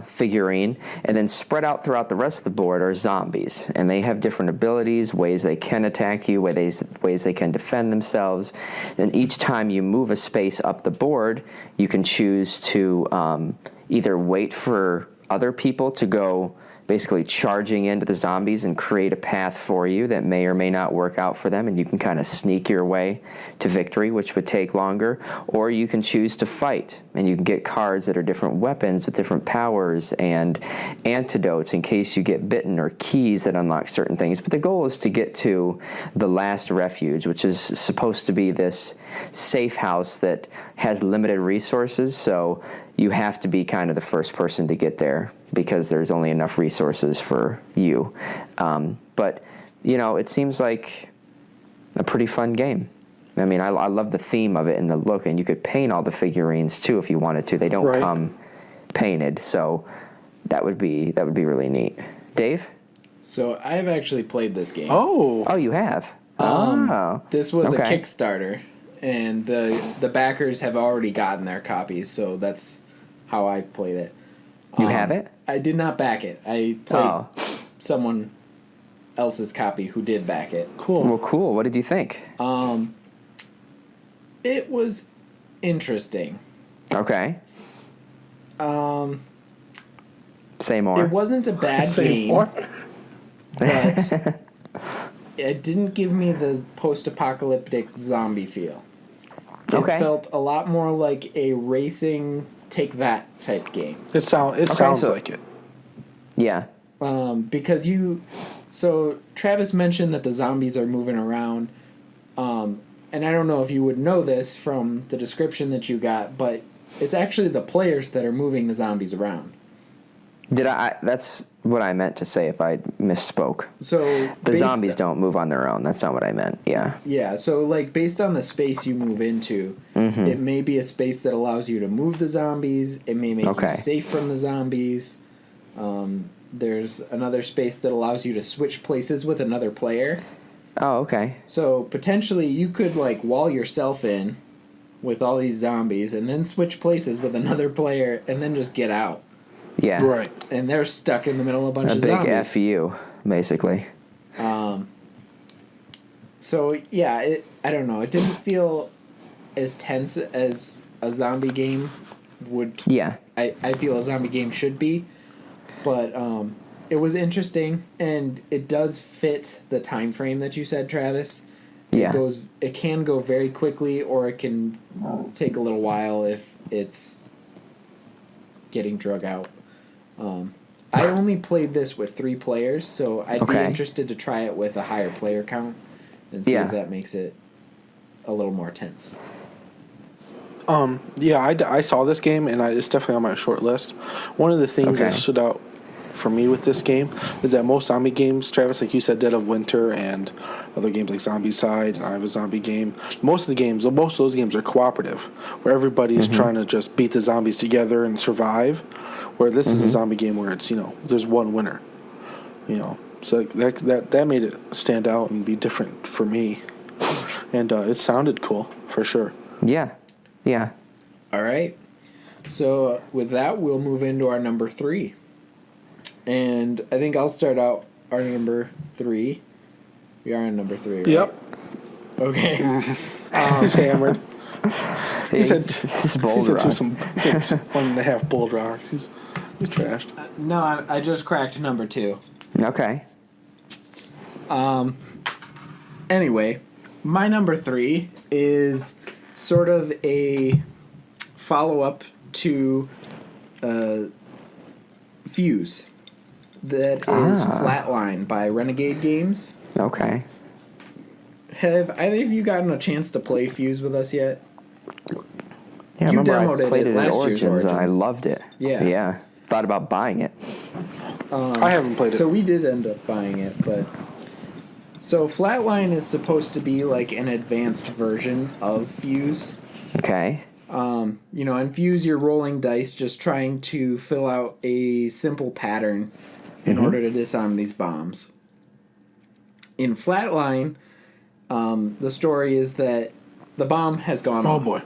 figurine, and then spread out throughout the rest of the board are zombies, and they have different abilities, ways they can attack you, ways they can defend themselves. And each time you move a space up the board, you can choose to either wait for other people to go basically charging into the zombies and create a path for you that may or may not work out for them, and you can kind of sneak your way to victory, which would take longer. Or you can choose to fight, and you can get cards that are different weapons with different powers and antidotes in case you get bitten, or keys that unlock certain things. But the goal is to get to the last refuge, which is supposed to be this safe house that has limited resources, so you have to be kind of the first person to get there because there's only enough resources for you. But, it seems like a pretty fun game. I mean, I love the theme of it and the look, and you could paint all the figurines too if you wanted to. They don't Right. come painted, so that would be really neat. Dave? So I've actually played this game. Oh. You have? Oh. This was a Okay. Kickstarter, and the backers have already gotten their copies, so that's how I played it. You have it? I did not back it. I played Oh. someone else's copy who did back it. Cool. Well, cool. What did you think? It was interesting. Okay. Say more. It wasn't a bad Say game, more. but it didn't give me the post-apocalyptic zombie feel. It Okay. felt a lot more like a racing take that type game. It sounds so- like it. Yeah. Because so Travis mentioned that the zombies are moving around, and I don't know if you would know this from the description that you got, but it's actually the players that are moving the zombies around. That's what I meant to say if I misspoke. So The zombies don't move on their own. That's not what I meant. Yeah. Yeah, so like based on the space you move into, it may be a space that allows you to move the zombies. It may make you Okay. safe from the zombies. There's another space that allows you to switch places with another player. Oh, okay. So potentially you could like wall yourself in with all these zombies and then switch places with another player and then just get out. Yeah. Right. And they're stuck in the middle of a bunch A of big zombies. F you, basically. So yeah, I don't know. It didn't feel as tense as a zombie game would. Yeah. I feel a zombie game should be, but it was interesting, and it does fit the time frame that you said, Travis. Yeah. It can go very quickly, or it can take a little while if it's getting drug out. I only played this with 3 players, so I'd be Okay. interested to try it with a higher player count and see Yeah. if that makes it a little more tense. Yeah, I saw this game, and it's definitely on my short list. One of the things that Okay. stood out for me with this game is that most zombie games, Travis, like you said, Dead of Winter and other games like Zombicide and I Have a Zombie Game, most of those games are cooperative, where everybody is trying to just beat the zombies together and survive, where this is a zombie game where it's, there's one winner, So that made it stand out and be different for me. And it sounded cool, for sure. Yeah. Yeah. All right. So with that, we'll move into our number 3. And I think I'll start out our number 3. We are on number 3, right? Yep. Okay. He's hammered. He said- he's He bold said rock. he said 1.5 Bold Rocks. He's trashed. No, I just cracked number 2. Okay. Anyway, my number 3 is sort of a follow-up to Fuse. That is Flatline by Renegade Games. Okay. Have either of you gotten a chance to play Fuse with us yet? Yeah, I You remember demoed I it played at it at last year's Origins, and I Origins. loved it. Yeah. Yeah. Thought about buying it. I haven't played it. So we did end up buying it, but... So Flatline is supposed to be like an advanced version of Fuse. Okay. In Fuse, you're rolling dice just trying to fill out a simple pattern in order to disarm these bombs. In Flatline, the story is that the bomb has gone Oh off. boy,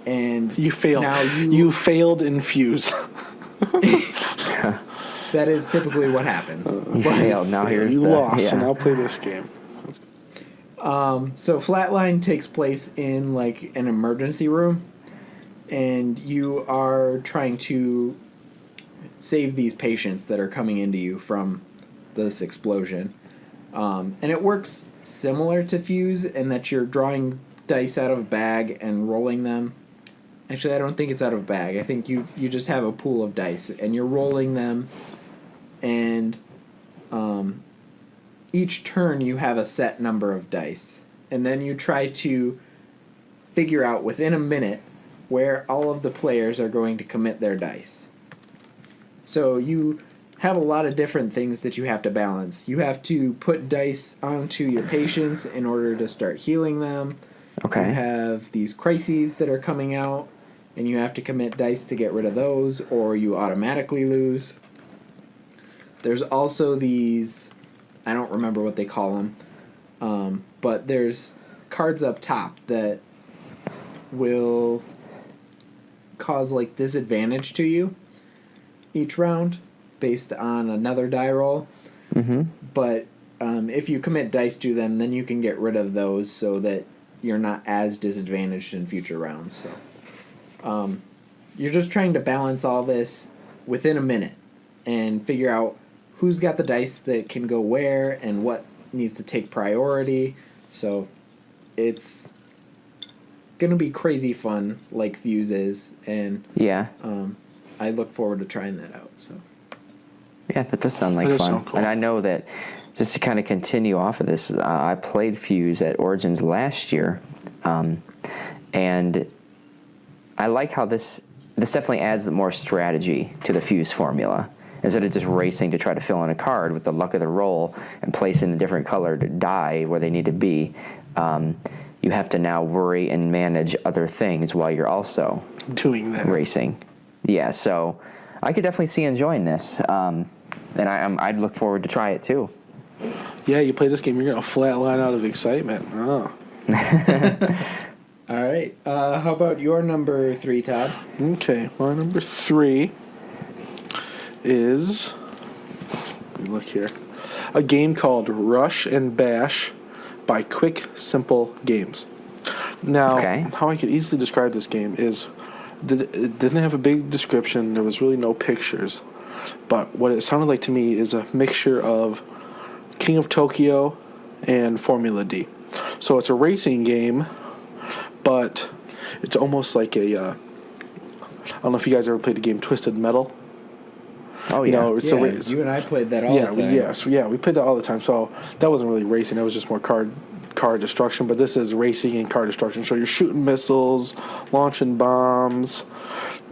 And you failed. Now You failed in Fuse. that is typically what happens. You failed. Now here's you the... lost, yeah. and I'll play this game. So Flatline takes place in like an emergency room, and you are trying to save these patients that are coming into you from this explosion. And it works similar to Fuse in that you're drawing dice out of a bag and rolling them. Actually, I don't think it's out of a bag. I think you just have a pool of dice, and you're rolling them, and each turn you have a set number of dice. And then you try to figure out within a minute where all of the players are going to commit their dice. So you have a lot of different things that you have to balance. You have to put dice onto your patients in order to start healing them. Okay. You have these crises that are coming out, and you have to commit dice to get rid of those, or you automatically lose. There's also these, I don't remember what they call them, but there's cards up top that will cause like disadvantage to you each round based on another die roll. Mm-hmm. But if you commit dice to them, then you can get rid of those so that you're not as disadvantaged in future rounds. So you're just trying to balance all this within a minute and figure out who's got the dice that can go where and what needs to take priority. So it's going to be crazy fun like Fuse is, and Yeah. I look forward to trying that out. So Yeah, that does sound like That does fun. sound cool. And I know that, just to kind of continue off of this, I played Fuse at Origins last year, and I like how this definitely adds more strategy to the Fuse formula. Instead of just racing to try to fill in a card with the luck of the roll and placing the different colored die where they need to be, you have to now worry and manage other things while you're also Doing that. racing. Yeah, so I could definitely see enjoying this, and I'd look forward to try it too. Yeah, you play this game, you're gonna flatline out of excitement. Oh. all right, how about your number 3, Todd? Okay, my number 3 is, let me look here, a game called Rush and Bash by Quick Simple Games. Now, Okay. how I could easily describe this game is that it didn't have a big description, there was really no pictures, but what it sounded like to me is a mixture of King of Tokyo and Formula D. So it's a racing game, but it's almost like a. I don't know if you guys ever played the game Twisted Metal. Oh, You yeah. know, it's You and I played that all the time. We played that all the time. So that wasn't really racing; that was just more car destruction. But this is racing and car destruction. So you're shooting missiles, launching bombs,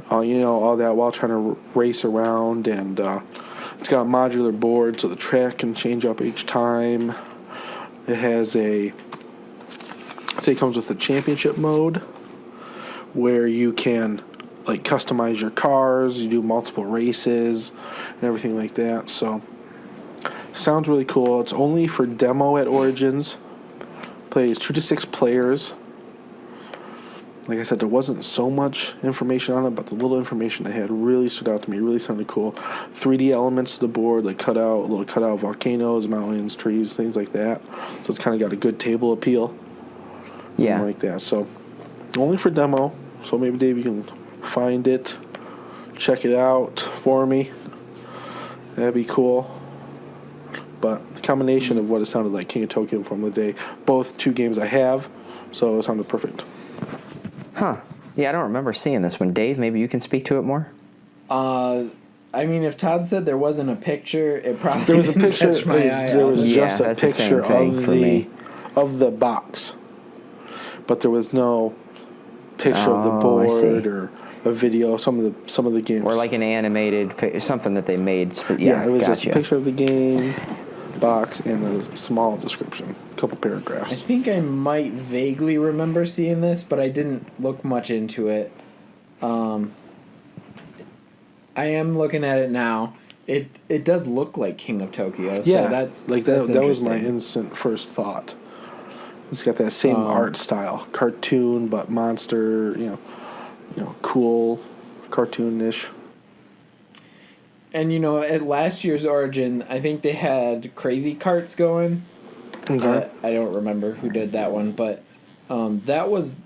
all that while trying to race around. And it's got a modular board, so the track can change up each time. It has it comes with a championship mode where you can like customize your cars, you do multiple races and everything like that. So sounds really cool. It's only for demo at Origins. Plays 2 to 6 players. Like I said, there wasn't so much information on it, but the little information they had really stood out to me. Really sounded cool. 3D elements to the board, like little cutout volcanoes, mountains, trees, things like that. So it's kind of got a good table appeal. Yeah. Like that. So only for demo. So maybe Dave, you can find it, check it out for me. That'd be cool. But the combination of what it sounded like King of Tokyo from the day, both 2 games I have, so it sounded perfect. Huh. Yeah, I don't remember seeing this one. Dave, maybe you can speak to it more? I mean, if Todd said there wasn't a picture, it probably There was a didn't picture. catch my eye There out. was Yeah, just a that's the same picture thing for me. of the box, but there was no picture of the Oh, I see. board or a video. Some of the games, Or like an animated, something that they made. yeah, it was gotcha. just a picture of the game box and a small description, a couple I paragraphs. think I might vaguely remember seeing this, but I didn't look much into it. I am looking at it now. It does look like King of Tokyo. Yeah, So that's like that. that's That was my interesting. instant first thought. It's got that same art style, cartoon but monster. Cool, cartoonish. And at last year's Origin, I think they had Crazy Carts going. Okay. I don't remember who did that one, but that was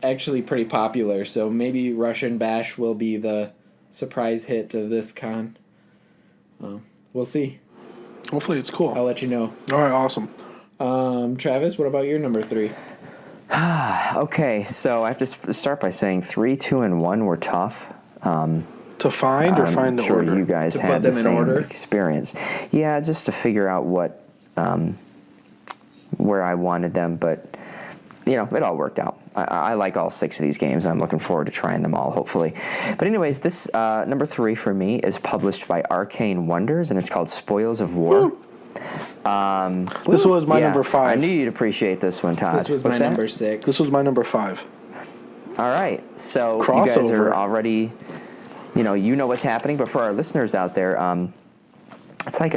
actually pretty popular. So maybe Russian Bash will be the surprise hit of this con. We'll see. Hopefully it's cool. I'll let you know. All right, awesome. Travis, what about your number 3? Okay, so I have to start by saying 3, 2, and 1 were tough. To find or I'm find the sure order? you guys To had put the them in same order? experience. Yeah, just to figure out where I wanted them, but it all worked out. I like all 6 of these games. I'm looking forward to trying them all, hopefully. But anyways, this number 3 for me is published by Arcane Wonders, and it's called Spoils of War. This was my number 5. I knew you'd appreciate this one, Todd. This was What's my that? number 6. This was my number 5. All right, so you guys Crossover. are already, you know what's happening. But for our listeners out there, it's like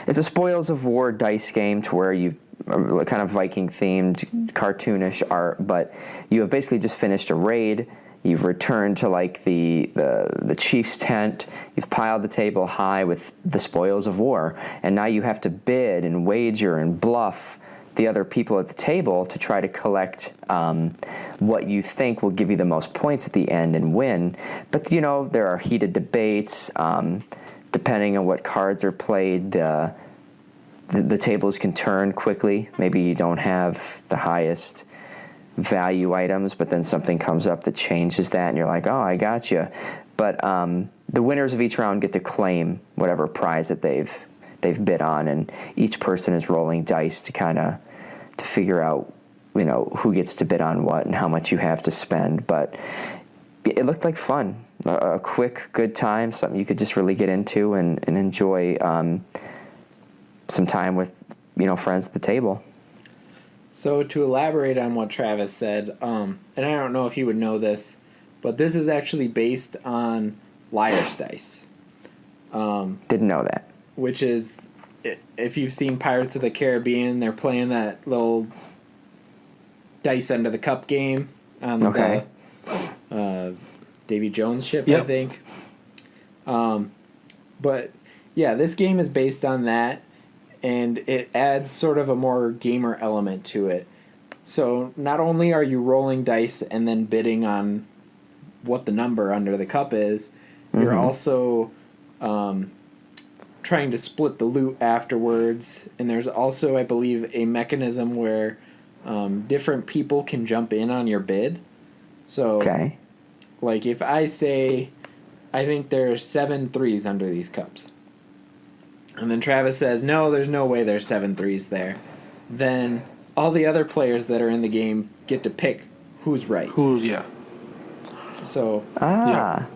it's a Spoils of War dice game to where you kind of Viking themed, cartoonish art, but you have basically just finished a raid. You've returned to like the chief's tent. You've piled the table high with the spoils of war, and now you have to bid and wager and bluff the other people at the table to try to collect what you think will give you the most points at the end and win. But there are heated debates. Depending on what cards are played, the tables can turn quickly. Maybe you don't have the highest value items, but then something comes up that changes that, and you're like, oh, I got you. But the winners of each round get to claim whatever prize that they've bid on, and each person is rolling dice to figure out who gets to bid on what and how much you have to spend. But it looked like fun, a quick, good time, something you could just really get into and enjoy some time with friends at the table. So to elaborate on what Travis said, and I don't know if you would know this, but this is actually based on Liar's Dice. Didn't know that. Which is, if you've seen Pirates of the Caribbean, they're playing that little dice under the cup game on Okay. the Davy Jones ship, Yep. I think. But yeah, this game is based on that, and it adds sort of a more gamer element to it. So not only are you rolling dice and then bidding on what the number under the cup is, you're also trying to split the loot afterwards. And there's also, I believe, a mechanism where different people can jump in on your bid. So, Okay. like, if I say, I think there are 7 threes under these cups, and then Travis says, no, there's no way there's 7 threes there, then all the other players that are in the game get to pick who's right. Yeah. So, Ah.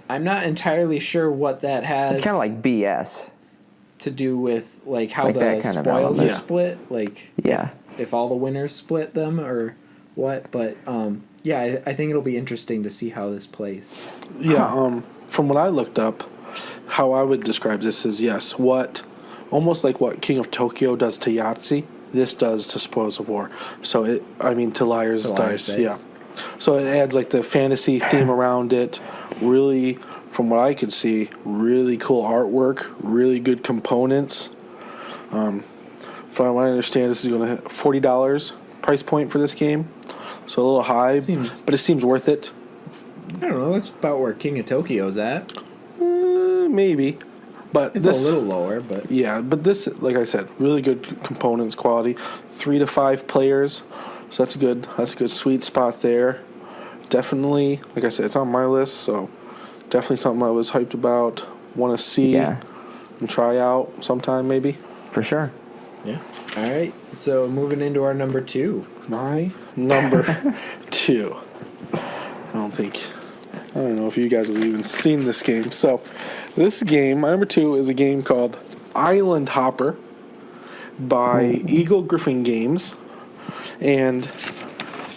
I'm not entirely sure what that has It's kind of like BS. to do with, like, how Like the that kind of spoils are element. split. Like, Yeah. if all the winners split them or what. But, yeah, I think it'll be interesting to see how this plays. Yeah, from what I looked up, how I would describe this is, yes, almost like what King of Tokyo does to Yahtzee, this does to Spoils of War. So, to Liar's Dice, yeah. So it adds, like, the fantasy theme around it. Really, from what I could see, really cool artwork, really good components. From what I understand, this is going to hit $40 price point for this game. So a little high, but it seems worth it. I don't know. That's about where King of Tokyo's at. Maybe. But It's this, a little lower, but... Yeah, but this, like I said, really good components, quality. 3 to 5 players, so that's a good sweet spot there. Definitely, like I said, it's on my list, so definitely something I was hyped about. Want to see and try out sometime, maybe. For sure. Yeah. All right. So moving into our number 2. My number 2. I don't know if you guys have even seen this game. So, this game, my number 2, is a game called Island Hopper by Eagle Griffin Games. And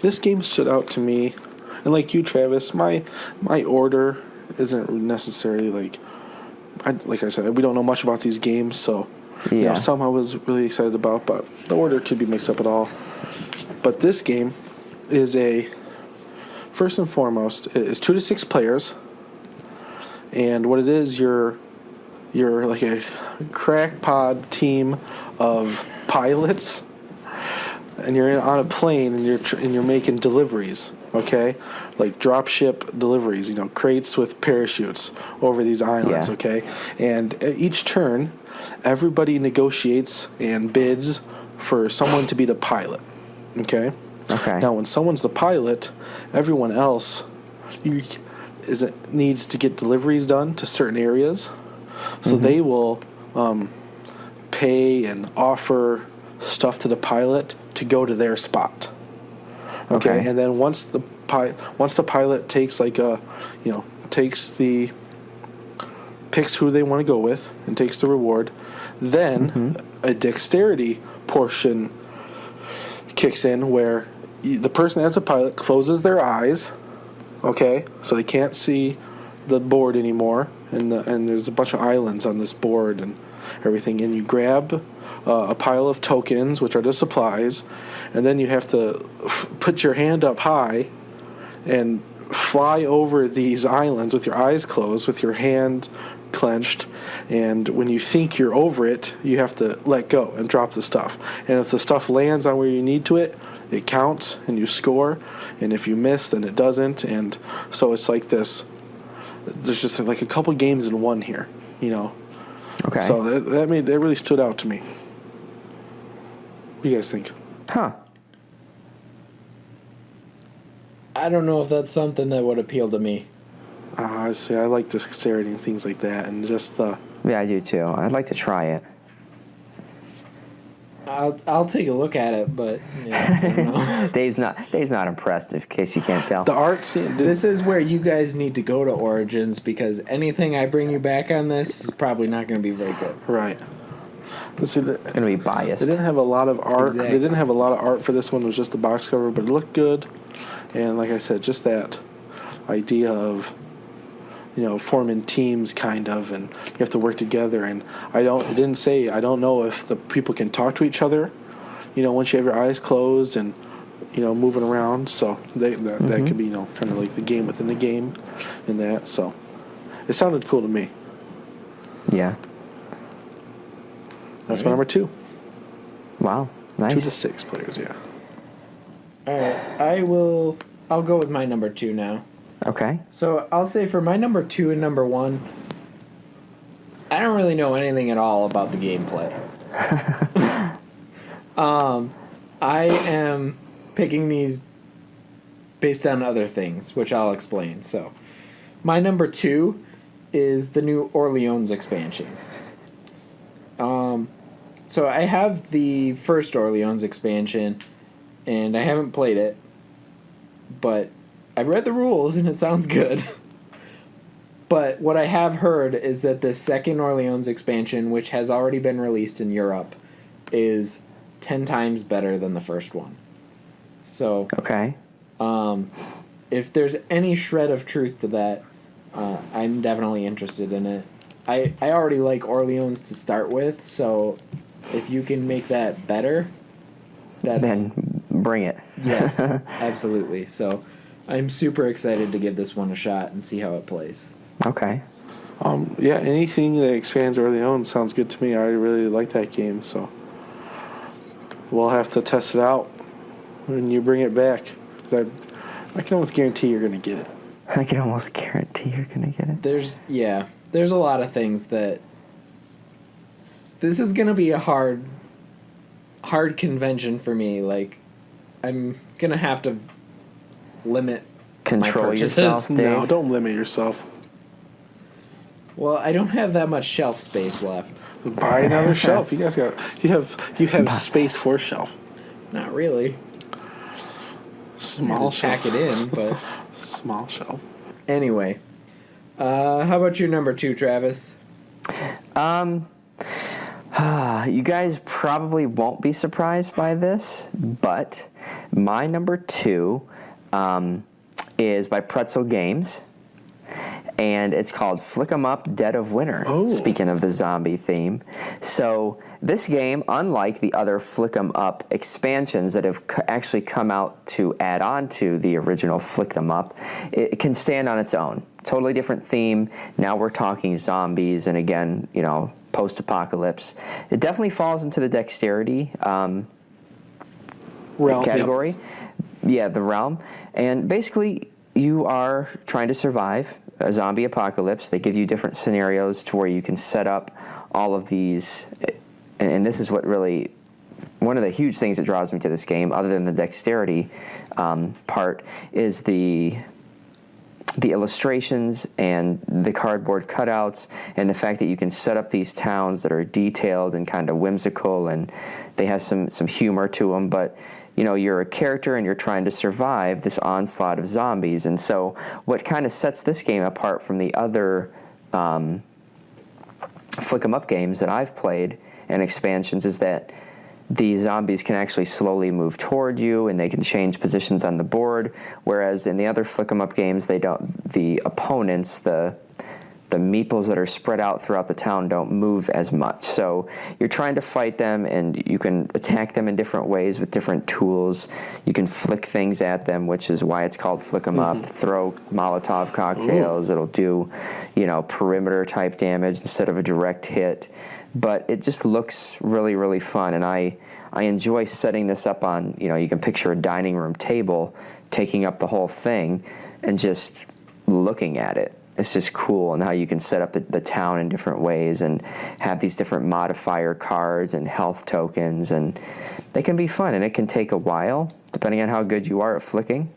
this game stood out to me. And like you, Travis, my order isn't necessarily like I said, we don't know much about these games, so some I was really excited about, but the order could be mixed up at all. But this game is first and foremost, it's 2 to 6 players, and what it is, you're like a crackpot team of pilots, and you're on a plane, and you're making deliveries, okay, like drop ship deliveries, crates with parachutes over these islands, okay, and at each turn, everybody negotiates and bids for someone to be the pilot, okay. Okay. Now, when someone's the pilot, everyone else needs to get deliveries done to certain areas. So they will pay and offer stuff to the pilot to go to their spot. Okay. And then once the pilot takes picks who they want to go with and takes the reward, then a dexterity portion kicks in where the person as a pilot closes their eyes, okay, so they can't see the board anymore, and there's a bunch of islands on this board and everything, and you grab a pile of tokens, which are the supplies, and then you have to put your hand up high and fly over these islands with your eyes closed, with your hand clenched, and when you think you're over it, you have to let go and drop the stuff. And if the stuff lands on where you need to it counts and you score, and if you miss, then it doesn't. And so it's like this. There's just like a couple games in one here, Okay. So that really stood out to me. What do you guys think? Huh. I don't know if that's something that would appeal to me. I see. I like dexterity and things like that, and just the. Yeah, I do too. I'd like to try it. I'll take a look at it, but I don't know. Dave's not impressed, in case you can't tell. The art scene. This is where you guys need to go to Origins, because anything I bring you back on this is probably not going to be very good. Right. Let's see. It's gonna be biased. They didn't have a lot of art. Exactly. They didn't have a lot of art for this one. It was just the box cover, but it looked good. And like I said, just that idea of forming teams, kind of, and you have to work together. And I didn't say I don't know if the people can talk to each other, once you have your eyes closed and moving around. So that could be kind of like the game within the game, in that. So it sounded cool to me. Yeah. That's my number 2. Wow. Nice. 2 to 6 players, yeah. All right, I'll go with my number 2 now. Okay. So I'll say for my number 2 and number 1, I don't really know anything at all about the gameplay. I am picking these based on other things, which I'll explain. So, my number 2 is the New Orleans expansion. So I have the first Orleans expansion, and I haven't played it, but I've read the rules, and it sounds good. But what I have heard is that the second Orleans expansion, which has already been released in Europe, is 10 times better than the first one. So, Okay. if there's any shred of truth to that, I'm definitely interested in it. I already like Orleans to start with, so if you can make that better, that's... Then bring it. Yes, absolutely. So I'm super excited to give this one a shot and see how it plays. Okay. Yeah, anything that expands Orleans sounds good to me. I really like that game, so we'll have to test it out when you bring it back. 'Cause I can almost guarantee you're going to get it. I can almost guarantee you're going to get it. There's a lot of things that... This is going to be a hard convention for me. Like, I'm going to have to limit my Control purchases. yourself, Dave. No, don't limit yourself. Well, I don't have that much shelf space left. Buy another shelf. You guys you have space for a shelf. Not really. Small Just shelf. pack it in, but... Small shelf. Anyway. How about your number 2, Travis? You guys probably won't be surprised by this, but my number 2 is by Pretzel Games, and it's called Flick 'em Up Dead of Winter, Oh. speaking of the zombie theme. So this game, unlike the other Flick 'em Up expansions that have actually come out to add on to the original Flick 'em Up, it can stand on its own. Totally different theme. Now we're talking zombies, and again, post-apocalypse. It definitely falls into the dexterity Realm. category. Yeah, the realm. And basically, you are trying to survive a zombie apocalypse. They give you different scenarios to where you can set up all of these. And this is what really, one of the huge things that draws me to this game, other than the dexterity part, is the illustrations and the cardboard cutouts, and the fact that you can set up these towns that are detailed and kind of whimsical, and they have some humor to them, but you're a character and you're trying to survive this onslaught of zombies. And so what kind of sets this game apart from the other Flick 'em Up games that I've played and expansions is that the zombies can actually slowly move toward you, and they can change positions on the board, whereas in the other Flick 'em Up games, they don't. The opponents, the meeples that are spread out throughout the town, don't move as much. So you're trying to fight them, and you can attack them in different ways with different tools. You can flick things at them, which is why it's called Flick 'em Up. Throw Molotov cocktails. Ooh. It'll do, perimeter type damage instead of a direct hit. But it just looks really, really fun, and I enjoy setting this up on, you can picture a dining room table taking up the whole thing and just looking at it. It's just cool, and how you can set up the town in different ways and have these different modifier cards and health tokens, and they can be fun, and it can take a while, depending on how good you are at flicking.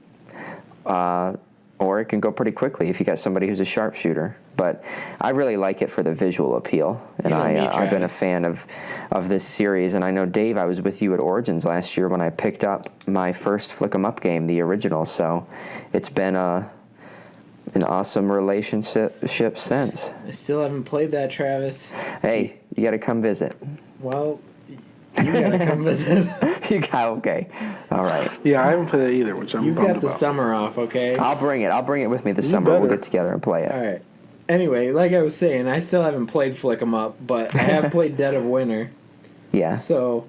Or it can go pretty quickly if you got somebody who's a sharpshooter. But I really like it for the visual appeal, and I've been a fan of this series. And I know, Dave, I was with you at Origins last year when I picked up my first Flick 'em Up game, the original. So it's been an awesome relationship since. I still haven't played that, Travis. Hey, you got to come visit. Well, you got to come visit. Okay. All right. Yeah, I haven't played it either, which I'm You've bummed got the about. summer off, okay? I'll bring it with me this summer. better. We'll get together and play it. All right. Anyway, like I was saying, I still haven't played Flick 'em Up, but I have played Dead of Winter. Yeah. So,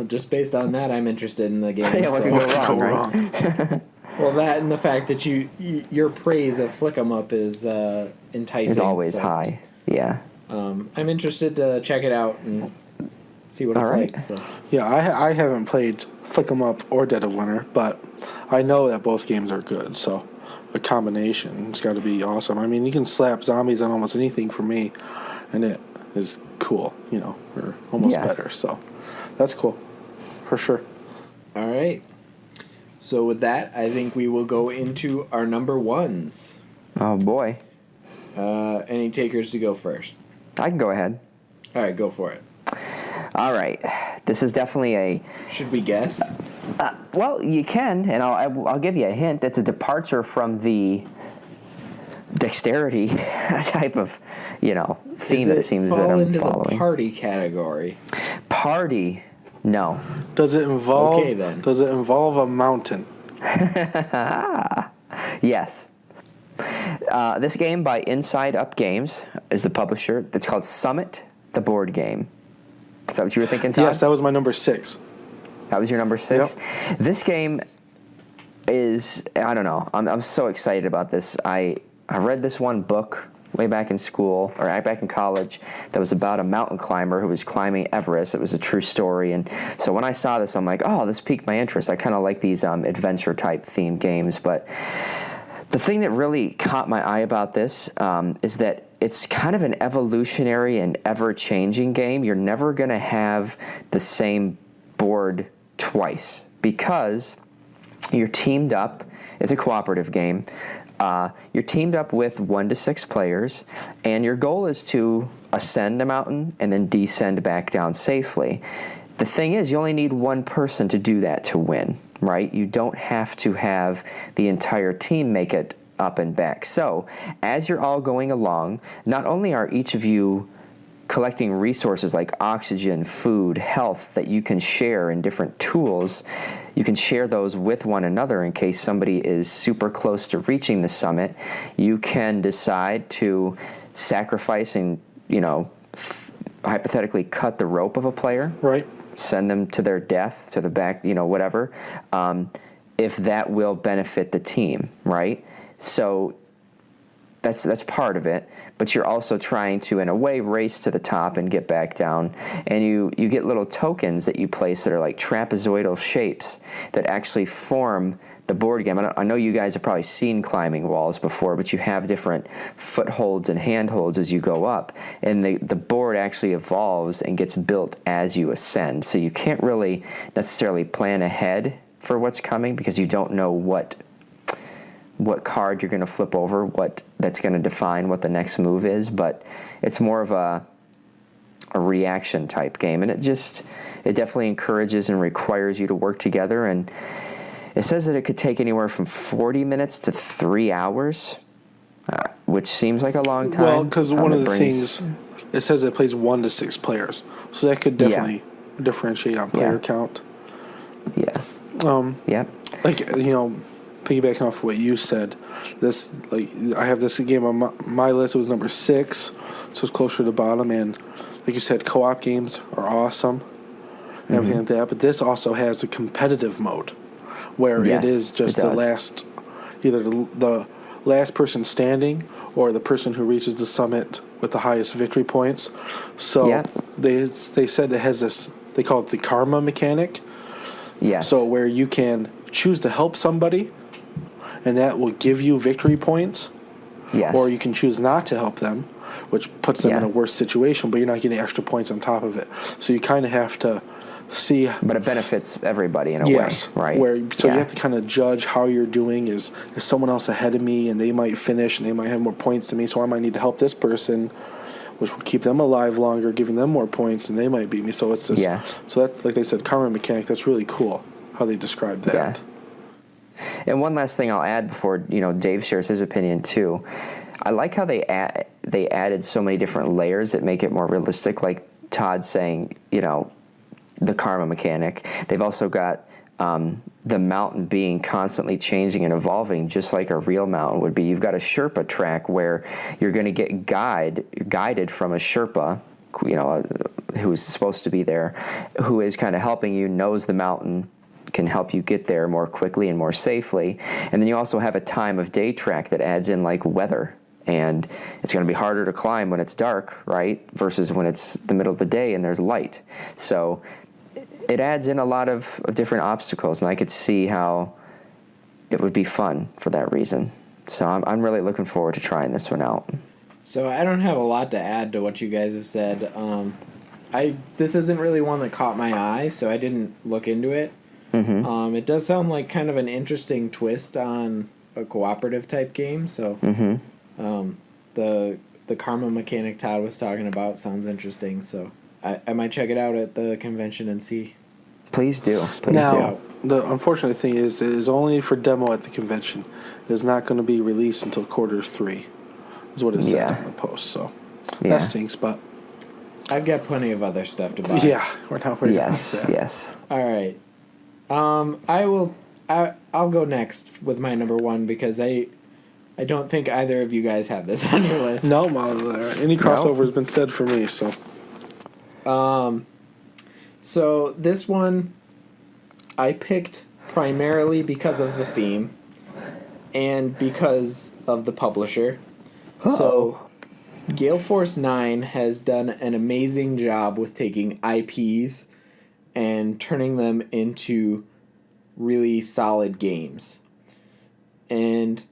just based on that, I'm interested in the game. Yeah, what so. could go wrong, Go right? wrong. Well, that and the fact that your praise of Flick 'em Up is enticing. It's always so, high. Yeah. I'm interested to check it out and see what it's All right. like. So. Yeah, I haven't played Flick 'em Up or Dead of Winter, but I know that both games are good, so a combination. It's got to be awesome. I mean, you can slap zombies on almost anything for me, and it is cool, or almost better. So that's cool, for sure. All right. So with that, I think we will go into our number ones. Oh, boy. Any takers to go first? I can go ahead. All right, go for it. All right. This is definitely a... Should we guess? Well, you can, and I'll give you a hint. It's a departure from the dexterity type of, theme that it seems that I'm into following. The party category? Party, no. Does it involve? Okay, then. Does it involve a mountain? Yes. This game by Inside Up Games is the publisher. It's called Summit, the board game. Is that what you were thinking, Todd? Yes, that was my number 6. That was your number 6? Yep. This game is, I don't know, I'm so excited about this. I read this one book way back in school, or back in college, that was about a mountain climber who was climbing Everest. It was a true story, and so when I saw this, I'm like, oh, this piqued my interest. I kind of like these adventure-type themed games, but the thing that really caught my eye about this is that it's kind of an evolutionary and ever-changing game. You're never going to have the same board twice because you're teamed up. It's a cooperative game. You're teamed up with 1 to 6 players, and your goal is to ascend a mountain and then descend back down safely. The thing is, you only need one person to do that to win, right? You don't have to have the entire team make it up and back. So, as you're all going along, not only are each of you collecting resources like oxygen, food, health that you can share in different tools, you can share those with one another in case somebody is super close to reaching the summit. You can decide to sacrifice and, hypothetically cut the rope of a player. Right. Send them to their death, to the back, whatever, if that will benefit the team, right? So that's part of it, but you're also trying to, in a way, race to the top and get back down, and you get little tokens that you place that are like trapezoidal shapes that actually form the board game. I know you guys have probably seen climbing walls before, but you have different footholds and handholds as you go up, and the board actually evolves and gets built as you ascend. So you can't really necessarily plan ahead for what's coming because you don't know what card you're going to flip over, that's going to define what the next move is, but it's more of a reaction type game, and it definitely encourages and requires you to work together, and it says that it could take anywhere from 40 minutes to 3 hours, which seems like a long time. Well, because one of the things, it says it plays 1 to 6 players, so that could definitely differentiate on player count. Yeah. Yep. Piggybacking off what you said, I have this game on my list. It was number 6, so it's closer to the bottom. And like you said, co-op games are awesome and everything like that. But this also has a competitive mode where it is just either the last person standing or the person who reaches the summit with the highest victory points. So they said it has this. They call it the karma mechanic. Yes. So where you can choose to help somebody, and that will give you victory points. Yes. Or you can choose not to help them, which puts them in a worse situation, but you're not getting extra points on top of it. So you kind of have to see. But it benefits everybody in a way, right? You have to kind of judge how you're doing. Is someone else ahead of me, and they might finish, and they might have more points than me, so I might need to help this person, which will keep them alive longer, giving them more points, and they might beat me. So it's just, so that's, like they said, karma mechanic. That's really cool how they described that. Yeah. And one last thing I'll add before Dave shares his opinion too. I like how they added so many different layers that make it more realistic. Like Todd saying, the karma mechanic. They've also got the mountain being constantly changing and evolving, just like a real mountain would be. You've got a Sherpa track where you're going to get guided from a Sherpa, who's supposed to be there, who is kind of helping you, knows the mountain, can help you get there more quickly and more safely. And then you also have a time of day track that adds in like weather. And it's going to be harder to climb when it's dark, right? Versus when it's the middle of the day and there's light. So it adds in a lot of different obstacles. And I could see how it would be fun for that reason. So I'm really looking forward to trying this one out. So I don't have a lot to add to what you guys have said. This isn't really one that caught my eye, so I didn't look into it. It does sound like kind of an interesting twist on a cooperative type game. So the karma mechanic Todd was talking about sounds interesting. So I might check it out at the convention and see. Please do. Now, the unfortunate thing is it is only for demo at the convention. It is not going to be released until Q3, is what it said on the post. So that stinks, but I've got plenty of other stuff to buy. yeah, we're not worried about that. Yes. All right. I'll go next with my number one because I don't think either of you guys have this on your list. No, any crossover has been said for me. So this one I picked primarily because of the theme and because of the publisher. So Gale Force 9 has done an amazing job with taking IPs and turning them into really solid games. And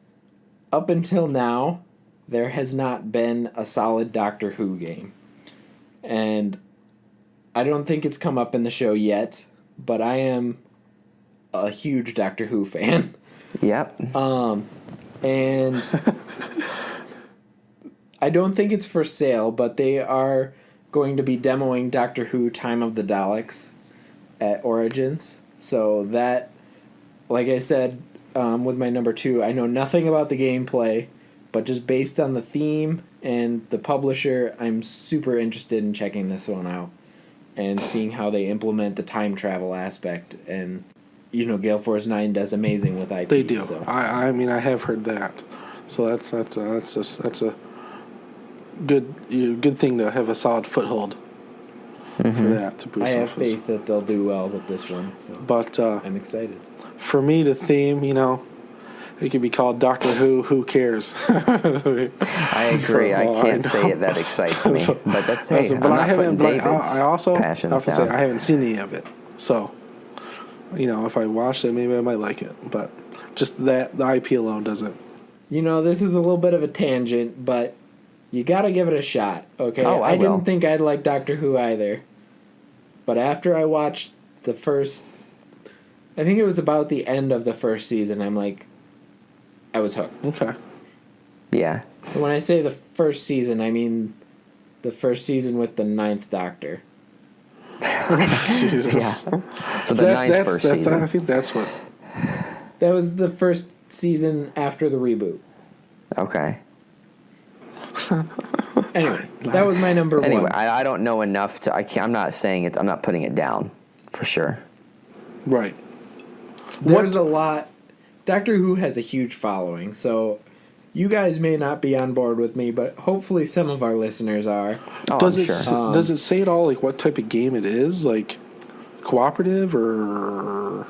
up until now, there has not been a solid Doctor Who game. And I don't think it's come up in the show yet, but I am a huge Doctor Who fan. Yep. And I don't think it's for sale, but they are going to be demoing Doctor Who Time of the Daleks at Origins. So that, like I said, with my number two, I know nothing about the gameplay, but just based on the theme and the publisher, I'm super interested in checking this one out and seeing how they implement the time travel aspect. And, Gale Force 9 does amazing with IPs. They do. So. I mean, I have heard that. So that's a good thing to have a solid foothold for that. To boost I have off faith that they'll do well with this one. So But I'm excited. for me, the theme, it could be called Doctor Who. Who cares? I agree. I can't say it that excites me, but that's but I'm not I haven't. putting But David's I also passions have to down. say I haven't seen any of it. So, if I watched it, maybe I might like it. But just that the IP alone doesn't. This is a little bit of a tangent, but you got to give it a shot. Okay, Oh, I will. didn't think I'd like Doctor Who either, but after I watched the first, I think it was about the end of the first season, I was hooked. Okay. Yeah. And when I say the first season, I mean the first season with the 9th Doctor. Jesus. Yeah. So the first season. I think that's what. That was the first season after the reboot. Okay. Anyway, that was my number one. Anyway, I don't know enough to. I'm not saying it. I'm not putting it down, for sure. Right. There's a lot. Doctor Who has a huge following, so you guys may not be on board with me, but hopefully some of our listeners are. Oh, Does I'm it sure. does it say at all like what type of game it is? Like cooperative or?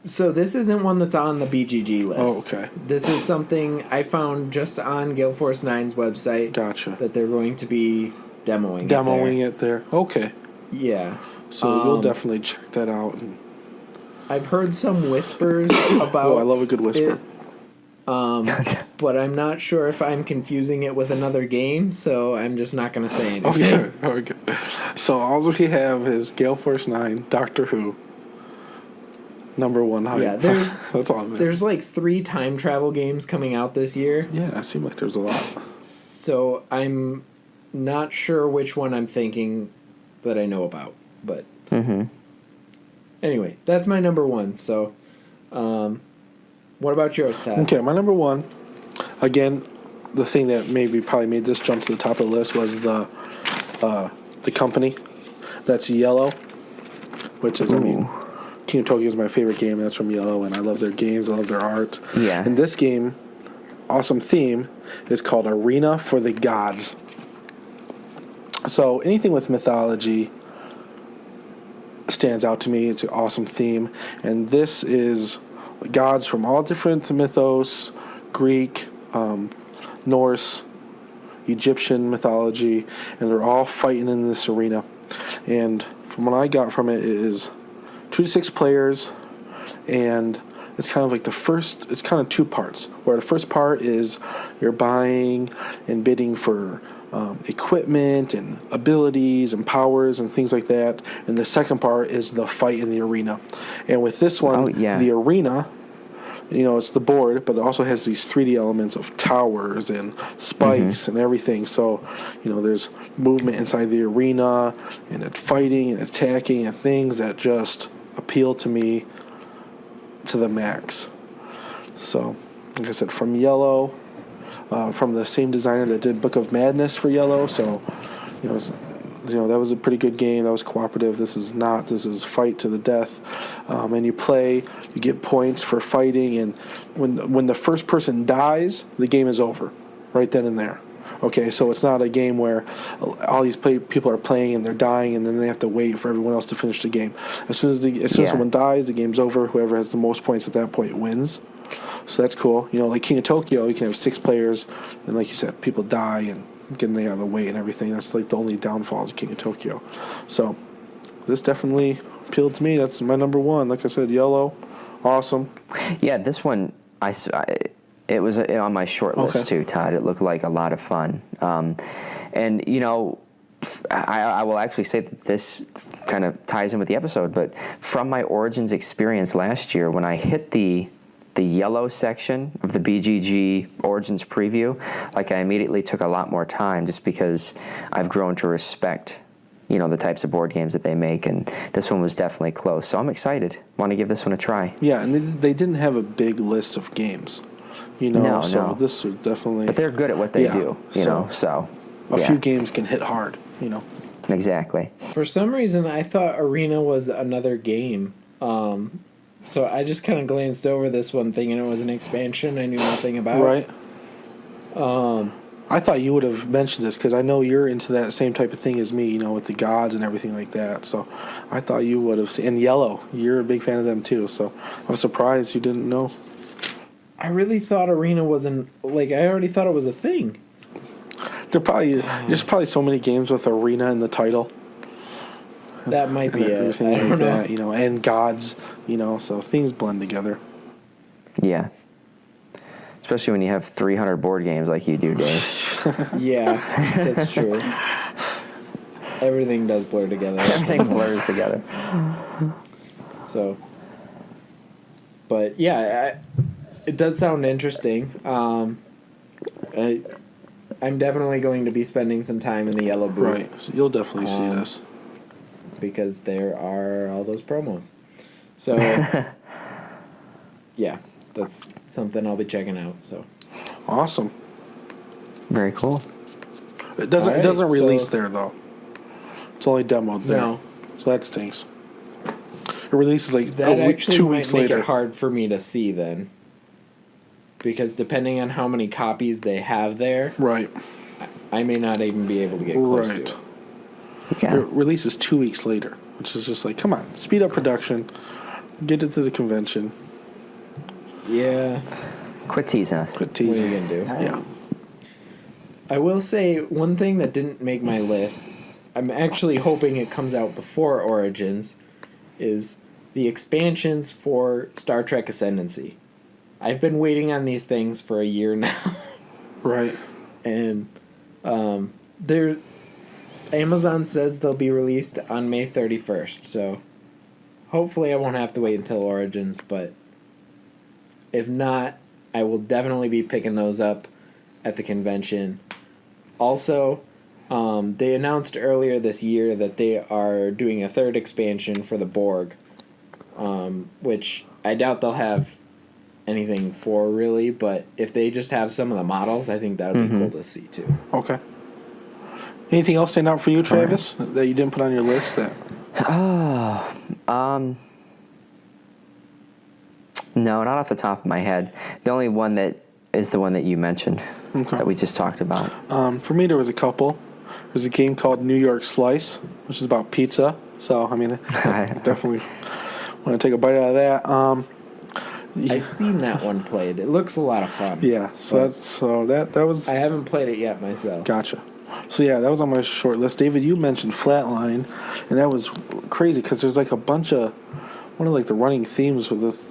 So this isn't one that's on the BGG list. Oh, okay. This is something I found just on Gale Force 9's website. Gotcha. That they're going to be demoing it there. Okay. Yeah. So we'll definitely check that out. I've heard some whispers about. Oh, I love a good whisper. But I'm not sure if I'm confusing it with another game, so I'm just not going to say anything. Okay. Okay. So all we have is Gale Force 9, Doctor Who, number one hype. Yeah, that's all. There's like 3 time travel games coming out this year. Yeah, it seemed like there's a lot. So I'm not sure which one I'm thinking that I know about, but anyway, that's my number one. So, what about yours, Todd? Okay, my number one. Again, the thing that probably made this jump to the top of the list was the company. That's Yellow, which is King of Tokyo is my favorite game. That's from Yellow, and I love their games. I love their art. Yeah. And this game, awesome theme, is called Arena for the Gods. So anything with mythology stands out to me. It's an awesome theme. And this is gods from all different mythos, Greek, Norse, Egyptian mythology, and they're all fighting in this arena. And from what I got from it is 2 to 6 players, and it's kind of like it's kind of two parts, where the first part is you're buying and bidding for equipment and abilities and powers and things like that, and the second part is the fight in the arena. And with this one, the arena, it's the board, but it also has these 3D elements of towers and spikes and everything. So, there's movement inside the arena and fighting and attacking and things that just appeal to me to the max. So, like I said, from Yellow, from the same designer that did Book of Madness for Yellow. So, that was a pretty good game. That was cooperative. This is not. This is fight to the death. And you get points for fighting. And when the first person dies, the game is over right then and there. Okay, so it's not a game where all these people are playing and they're dying, and then they have to wait for everyone else to finish the game. As soon as someone dies, the game's over. Whoever has the most points at that point wins. So that's cool. Like King of Tokyo, you can have 6 players, and like you said, people die and getting out of the way and everything. That's like the only downfall of King of Tokyo. So this definitely appealed to me. That's my number one. Like I said, Yellow, awesome. Yeah, this one, it was on my short list too, Todd. It looked like a lot of fun. And, I will actually say that this kind of ties in with the episode, but from my Origins experience last year, when I hit the yellow section of the BGG Origins preview, I immediately took a lot more time, just because I've grown to respect, the types of board games that they make, and this one was definitely close. So I'm excited. Want to give this one a try. Yeah, and they didn't have a big list of games, so this was definitely... But they're good at what they do, so... A few games can hit hard, Exactly. For some reason, I thought Arena was another game. So I just kind of glanced over this one thinking it was an expansion I knew nothing about. Right. I thought you would have mentioned this because I know you're into that same type of thing as me, with the gods and everything like that. So I thought you would have seen. And Yellow, you're a big fan of them too. So I'm surprised you didn't know. I really thought Arena wasn't... I already thought it was a thing. There's probably so many games with Arena in the title. That might be it. I don't know. And gods, so things blend together. Yeah. Especially when you have 300 board games like you do, Dave. Yeah, that's true. Everything does blur together. Everything blurs together. So, but yeah, it does sound interesting. I'm definitely going to be spending some time in the yellow booth. Right, so you'll definitely see this. Because there are all those promos. So, yeah, that's something I'll be checking out. So, awesome. Very cool. It doesn't release there though. It's only demoed there. No. So that stinks. It releases that actually 2 might weeks make later. It hard for me to see then. Because depending on how many copies they have there, right, I may not even be able to get close to it. Yeah. It releases 2 weeks later, which is just come on, speed up production, get it to the convention. Yeah. Quit teasing us. Quit teasing. What are you going to do? Yeah. I will say one thing that didn't make my list, I'm actually hoping it comes out before Origins, is the expansions for Star Trek Ascendancy. I've been waiting on these things for a year now. Right. And Amazon says they'll be released on May 31st, so hopefully I won't have to wait until Origins, but if not, I will definitely be picking those up at the convention. Also, they announced earlier this year that they are doing a third expansion for the Borg, which I doubt they'll have anything for really, but if they just have some of the models, I think that would be cool to see too. Okay. Anything else stand out for you, Travis, that you didn't put on your list? No, not off the top of my head. The only one that is the one that you mentioned that we just talked about. For me, there was a couple. There's a game called New York Slice, which is about pizza. So, I definitely want to take a bite out of that. I've seen that one played. It looks a lot of fun. Yeah, that was... I haven't played it yet myself. Gotcha. So yeah, that was on my short list. David, you mentioned Flatline, and that was crazy because there's a bunch of one of the running themes with this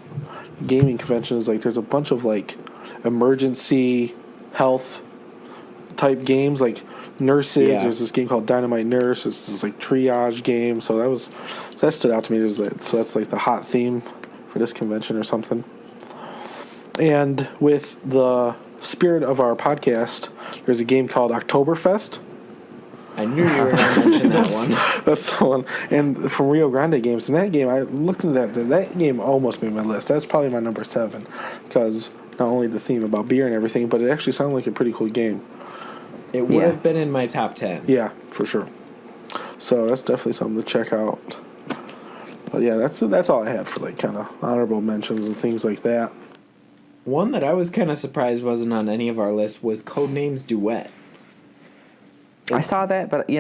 gaming conventions, like there's a bunch of like emergency health type games, like nurses. Yeah. There's this game called Dynamite Nurse. It's this like triage game. So that stood out to me. So that's like the hot theme for this convention or something. And with the spirit of our podcast, there's a game called Oktoberfest. I knew you were going to mention that one. That's the one. And from Rio Grande Games, and that game, I looked into that game almost made my list. That's probably my number 7, because not only the theme about beer and everything, but it actually sounded like a pretty cool game. It would have been in my top 10. Yeah, for sure. So that's definitely something to check out. But yeah, that's all I had for like kind of honorable mentions and things like that. One that I was kind of surprised wasn't on any of our lists was Codenames Duet. I saw that, but I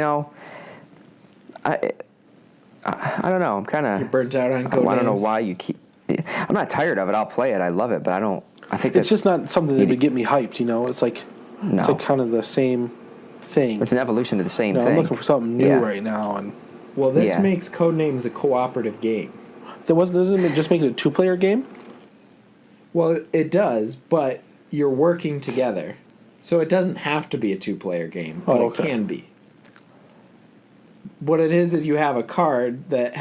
don't know. I'm kind of You're burnt out on Codenames. I don't know why you keep. I'm not tired of it. I'll play it. I love it, but I don't. I think It's just not something that would get me hyped. It's like No. it's like kind of the same thing. It's an evolution of the same No, thing. I'm looking for something new Yeah. right now, and Well, this Yeah. makes Codenames a cooperative game. doesn't it just make it a 2-player game? Well, it does, but you're working together. So it doesn't have to be a 2-player game, but Oh, okay. it can be. What it is you have a card that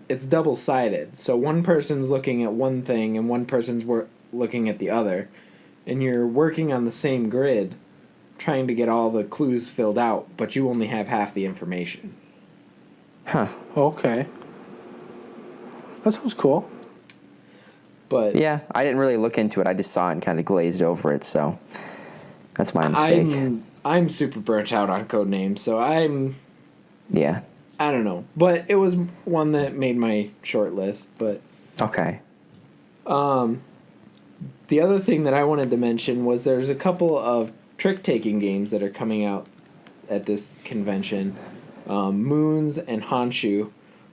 it's double-sided. So one person's looking at one thing and one person's looking at the other. And you're working on the same grid, trying to get all the clues filled out, but you only have half the information. Huh. Okay, that sounds cool. But Yeah, I didn't really look into it. I just saw it and kind of glazed over it, so that's my mistake. I'm super burnt out on Codenames, so Yeah. I don't know. But it was one that made my short list, but Okay. the other thing that I wanted to mention was there's a couple of trick-taking games that are coming out at this convention. Moons and Honshu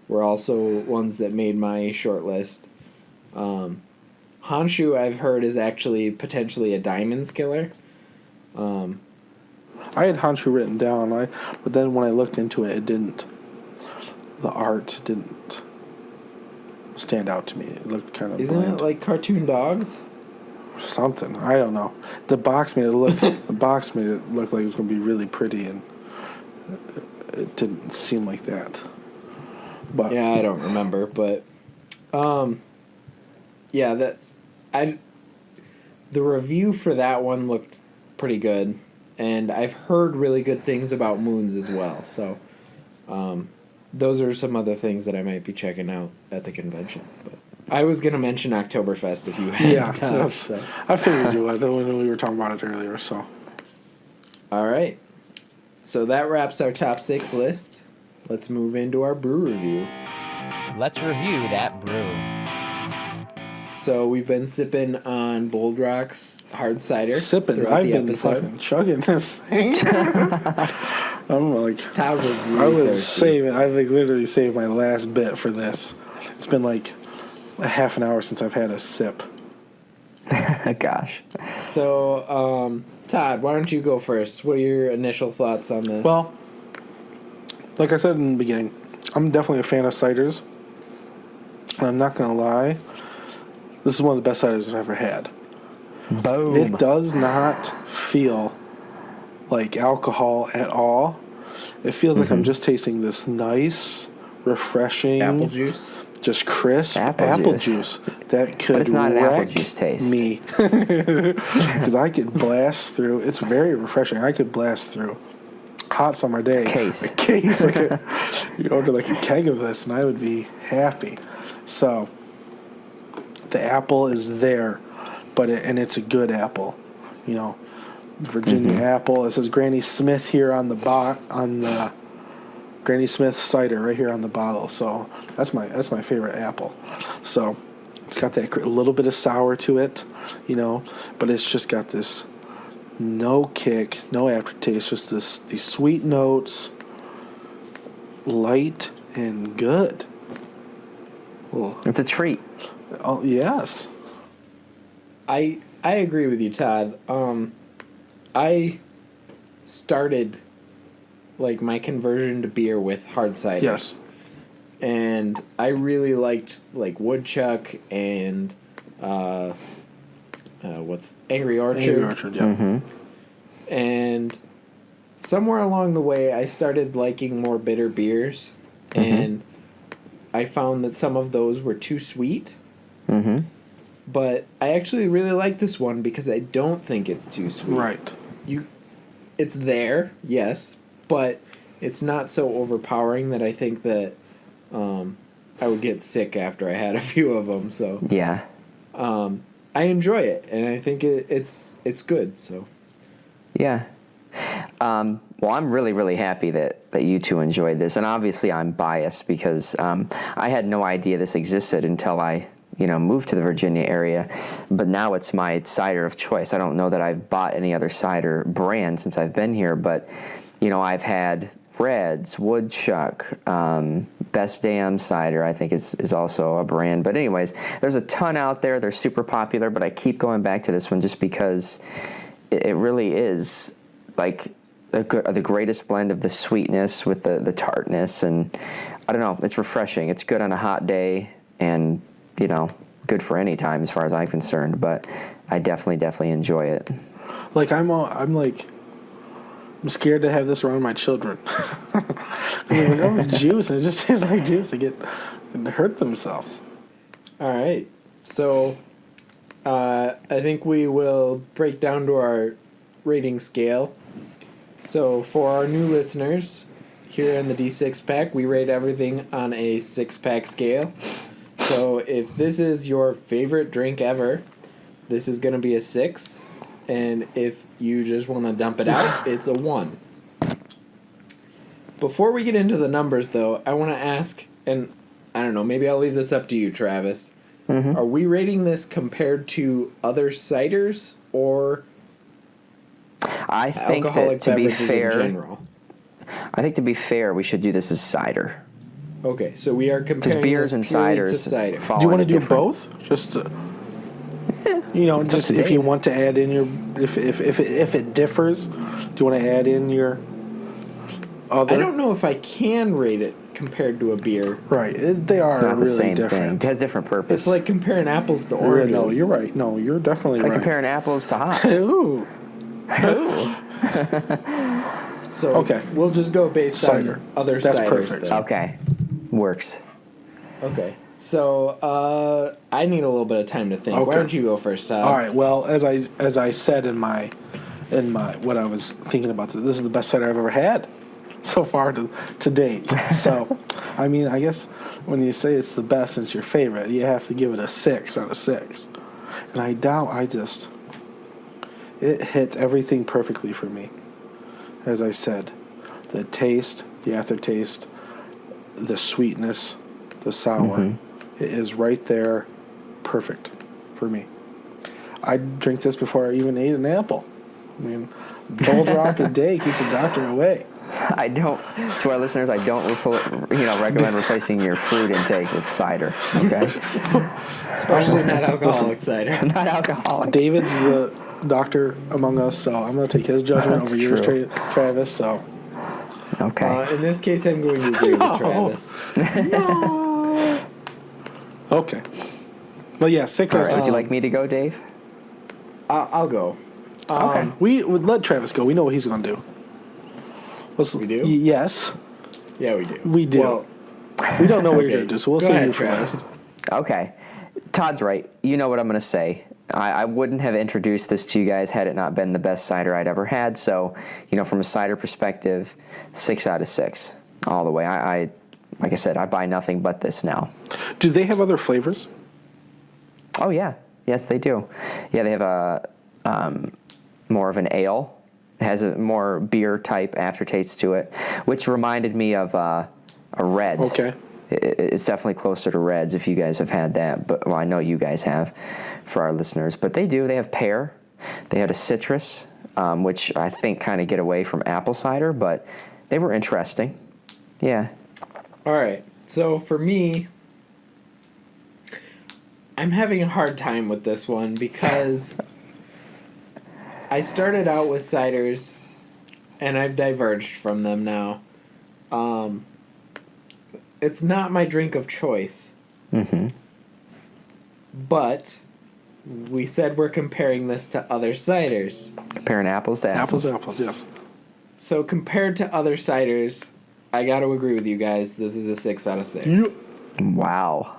were also ones that made my short list. Honshu, I've heard, is actually potentially a diamonds killer. I had Honshu written down, but then when I looked into it, the art didn't stand out to me. It looked kind of Isn't bland. it like cartoon dogs? Something, I don't know. The box made it look like it was going to be really pretty, and it didn't seem like that. But Yeah, I don't remember, but yeah, the review for that one looked pretty good, and I've heard really good things about Moons as well. So, those are some other things that I might be checking out at the convention. But I was gonna mention Oktoberfest if you had yeah, time. So. I figured you would when we were talking about it earlier. So All right, so that wraps our top 6 list. Let's move into our brew review. Let's review that brew. So we've been sipping on Bold Rock's hard cider sipping, throughout I've the been episode. fucking chugging this thing. I'm like, Todd was really I was thirsty. saving. I like literally saved my last bit for this. It's been like a half an hour since I've had a sip. Gosh. So, Todd, why don't you go first? What are your initial thoughts on this? Well, like I said in the beginning, I'm definitely a fan of ciders. And I'm not gonna lie, this is one of the best ciders I've ever had. Boom. It does not feel like alcohol at all. It feels like I'm just tasting this nice, refreshing, apple juice. just crisp Apple apple juice. juice that could it's not an apple wreck juice taste. me. Because I could blast through. It's very refreshing. I could blast through hot summer day. Case. A case. You order like a keg of this, and I would be happy. So the apple is there, but it's a good apple. Virginia apple. It says Granny Smith here on the Granny Smith cider right here on the bottle. So that's my favorite apple. So it's got that little bit of sour to it, but it's just got this no kick, no aftertaste, just these sweet notes, light and good. Oh, It's a treat. oh yes. I agree with you, Todd. I started like my conversion to beer with hard cider. Yes. And I really liked like woodchuck and what's Angry Orchard. Angry Orchard, yeah. And somewhere along the way, I started liking more bitter beers, and I found that some of those were too sweet. But I actually really like this one because I don't think it's too sweet. Right. It's there, yes, but it's not so overpowering that I think that I would get sick after I had a few of them. So Yeah. I enjoy it, and I think it's good. So Yeah. Well, I'm really, really happy that you two enjoyed this. And obviously I'm biased because I had no idea this existed until I, moved to the Virginia area. But now it's my cider of choice. I don't know that I've bought any other cider brand since I've been here, but, I've had Reds, Woodchuck, Best Damn Cider, I think is also a brand. But anyways, there's a ton out there. They're super popular, but I keep going back to this one just because it really is like the greatest blend of the sweetness with the tartness, and I don't know, it's refreshing. It's good on a hot day, and good for any time as far as I'm concerned. But I definitely enjoy it. Like I'm scared to have this around my children. Juice, and it just tastes like juice. They hurt themselves. all right, so I think we will break down to our rating scale. So for our new listeners, here in the D6 pack, we rate everything on a 6-pack scale. So if this is your favorite drink ever, this is going to be a 6. And if you just want to dump it out, it's a 1. Before we get into the numbers, though, I want to ask, and I don't know, maybe I'll leave this up to you, Travis. Are we rating this compared to other ciders or I think alcoholic that to be beverages fair, in general? I think to be fair, we should do this as cider. Okay, so we are Because comparing beers this and purely to ciders cider. fall Do you want to into do different- both? Just to, just to if you Dave. want to add in your if it differs, do you want to add in your other? I don't know if I can rate it compared to a beer. Right, they are Not the really same thing. different. It has different purpose. It's like comparing apples to Yeah, oranges. no, you're right. No, you're definitely It's like right. comparing apples to hops. Ooh, So Okay. we'll just go based Cider. on other That's ciders perfect. then. Okay, works. Okay. So I need a little bit of time to think. Why Okay. don't you go first, Todd? all right. Well, as I said in my what I was thinking about, this is the best cider I've ever had so far to date. So, I mean, I guess when you say it's the best and it's your favorite, you have to give it a 6 out of 6. And it hit everything perfectly for me. As I said, the taste, the aftertaste, the sweetness, the sour, it is right there, perfect for me. I'd drink this before I even ate an apple. I mean, Bold Rock a day keeps the doctor away. I don't, to our listeners, I don't recommend replacing your fruit intake with cider. Okay, Especially not alcoholic cider. not alcoholic. David's the doctor among us, so I'm going to take his judgment That's over yours, true. Travis. So, Okay. In this case, I'm going to agree with Travis. okay. Well, yeah, 6 All out right. of 6. Would you like me to go, Dave? I'll go. Okay. We would let Travis go. We know what he's going to do. We do? Yes, Yeah, we do. we do. Well, we don't know what you're okay, going to do, so we'll go see ahead, you for Travis. last. Okay. Todd's right. You know what I'm going to say. I wouldn't have introduced this to you guys had it not been the best cider I'd ever had. So, from a cider perspective, 6 out of 6 all the way. I like I said, I buy nothing but this now. Do they have other flavors? Oh, yeah. Yes, they do. Yeah, they have a more of an ale. It has a more beer-type aftertaste to it, which reminded me of a Reds. Okay. It's definitely closer to Reds if you guys have had that. But I know you guys have for our listeners. But they do. They have pear. They had a citrus, which I think kind of get away from apple cider, but they were interesting. Yeah. All right. So for me, I'm having a hard time with this one because I started out with ciders and I've diverged from them now. It's not my drink of choice. Mm-hmm. But we said we're comparing this to other ciders. Comparing apples to apples. Apples, yes. So compared to other ciders, I got to agree with you guys. This is a 6 out of 6. Wow.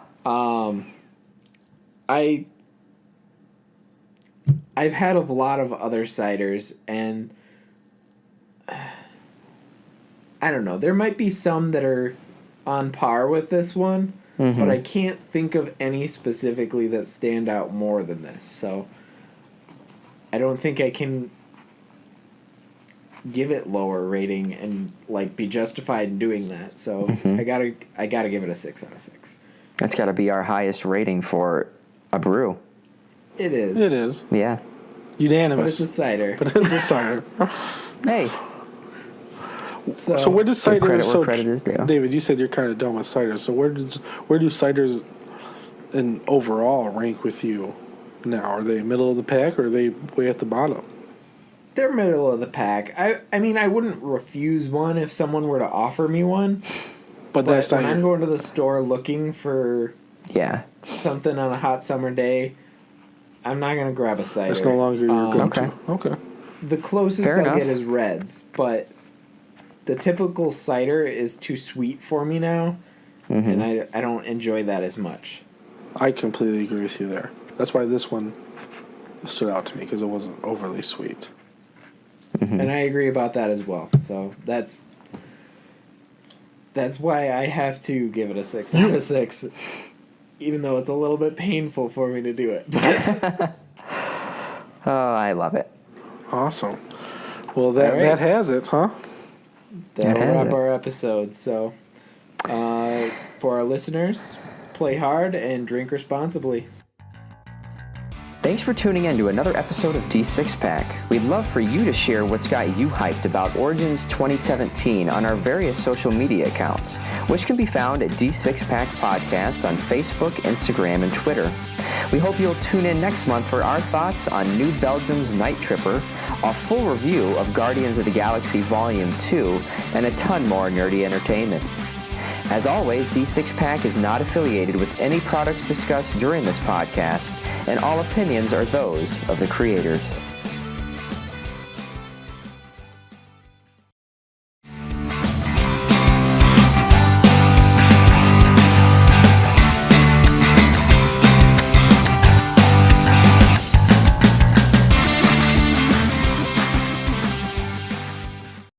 I've had a lot of other ciders, and I don't know. There might be some that are on par with this one, but I can't think of any specifically that stand out more than this. So I don't think I can give it lower rating and like be justified in doing that. So I gotta give it a 6 out of 6. That's got to be our highest rating for a brew. It is. It is. Yeah. But Unanimous. it's a cider. But it's a cider. Hey. So Where does cider credit where credit is due. David, you said you're kind of done with ciders. So where do ciders in overall rank with you now? Are they middle of the pack or are they way at the bottom? they're middle of the pack. I mean, I wouldn't refuse one if someone were to offer me one. But that's not when I'm going to the store looking for something on a hot summer day, I'm not gonna grab a cider. That's no longer your go-to. Okay. The closest Fair I'll enough. get is Reds, but the typical cider is too sweet for me now, and I don't enjoy that as much. I completely agree with you there. That's why this one stood out to me, because it wasn't overly sweet. And I agree about that as well. So that's why I have to give it a 6 out of 6, even though it's a little bit painful for me to do it. Oh, I love it. Awesome. Well, that right. that has it, huh? That'll has wrap it. our episode. So for our listeners, play hard and drink responsibly. Thanks for tuning in to another episode of D6 Pack. We'd love for you to share what's got you hyped about Origins 2017 on our various social media accounts, which can be found at D6 Pack Podcast on Facebook, Instagram, and Twitter. We hope you'll tune in next month for our thoughts on New Belgium's Night Tripper, a full review of Guardians of the Galaxy Volume 2, and a ton more nerdy entertainment. As always, D6 Pack is not affiliated with any products discussed during this podcast, and all opinions are those of the creators.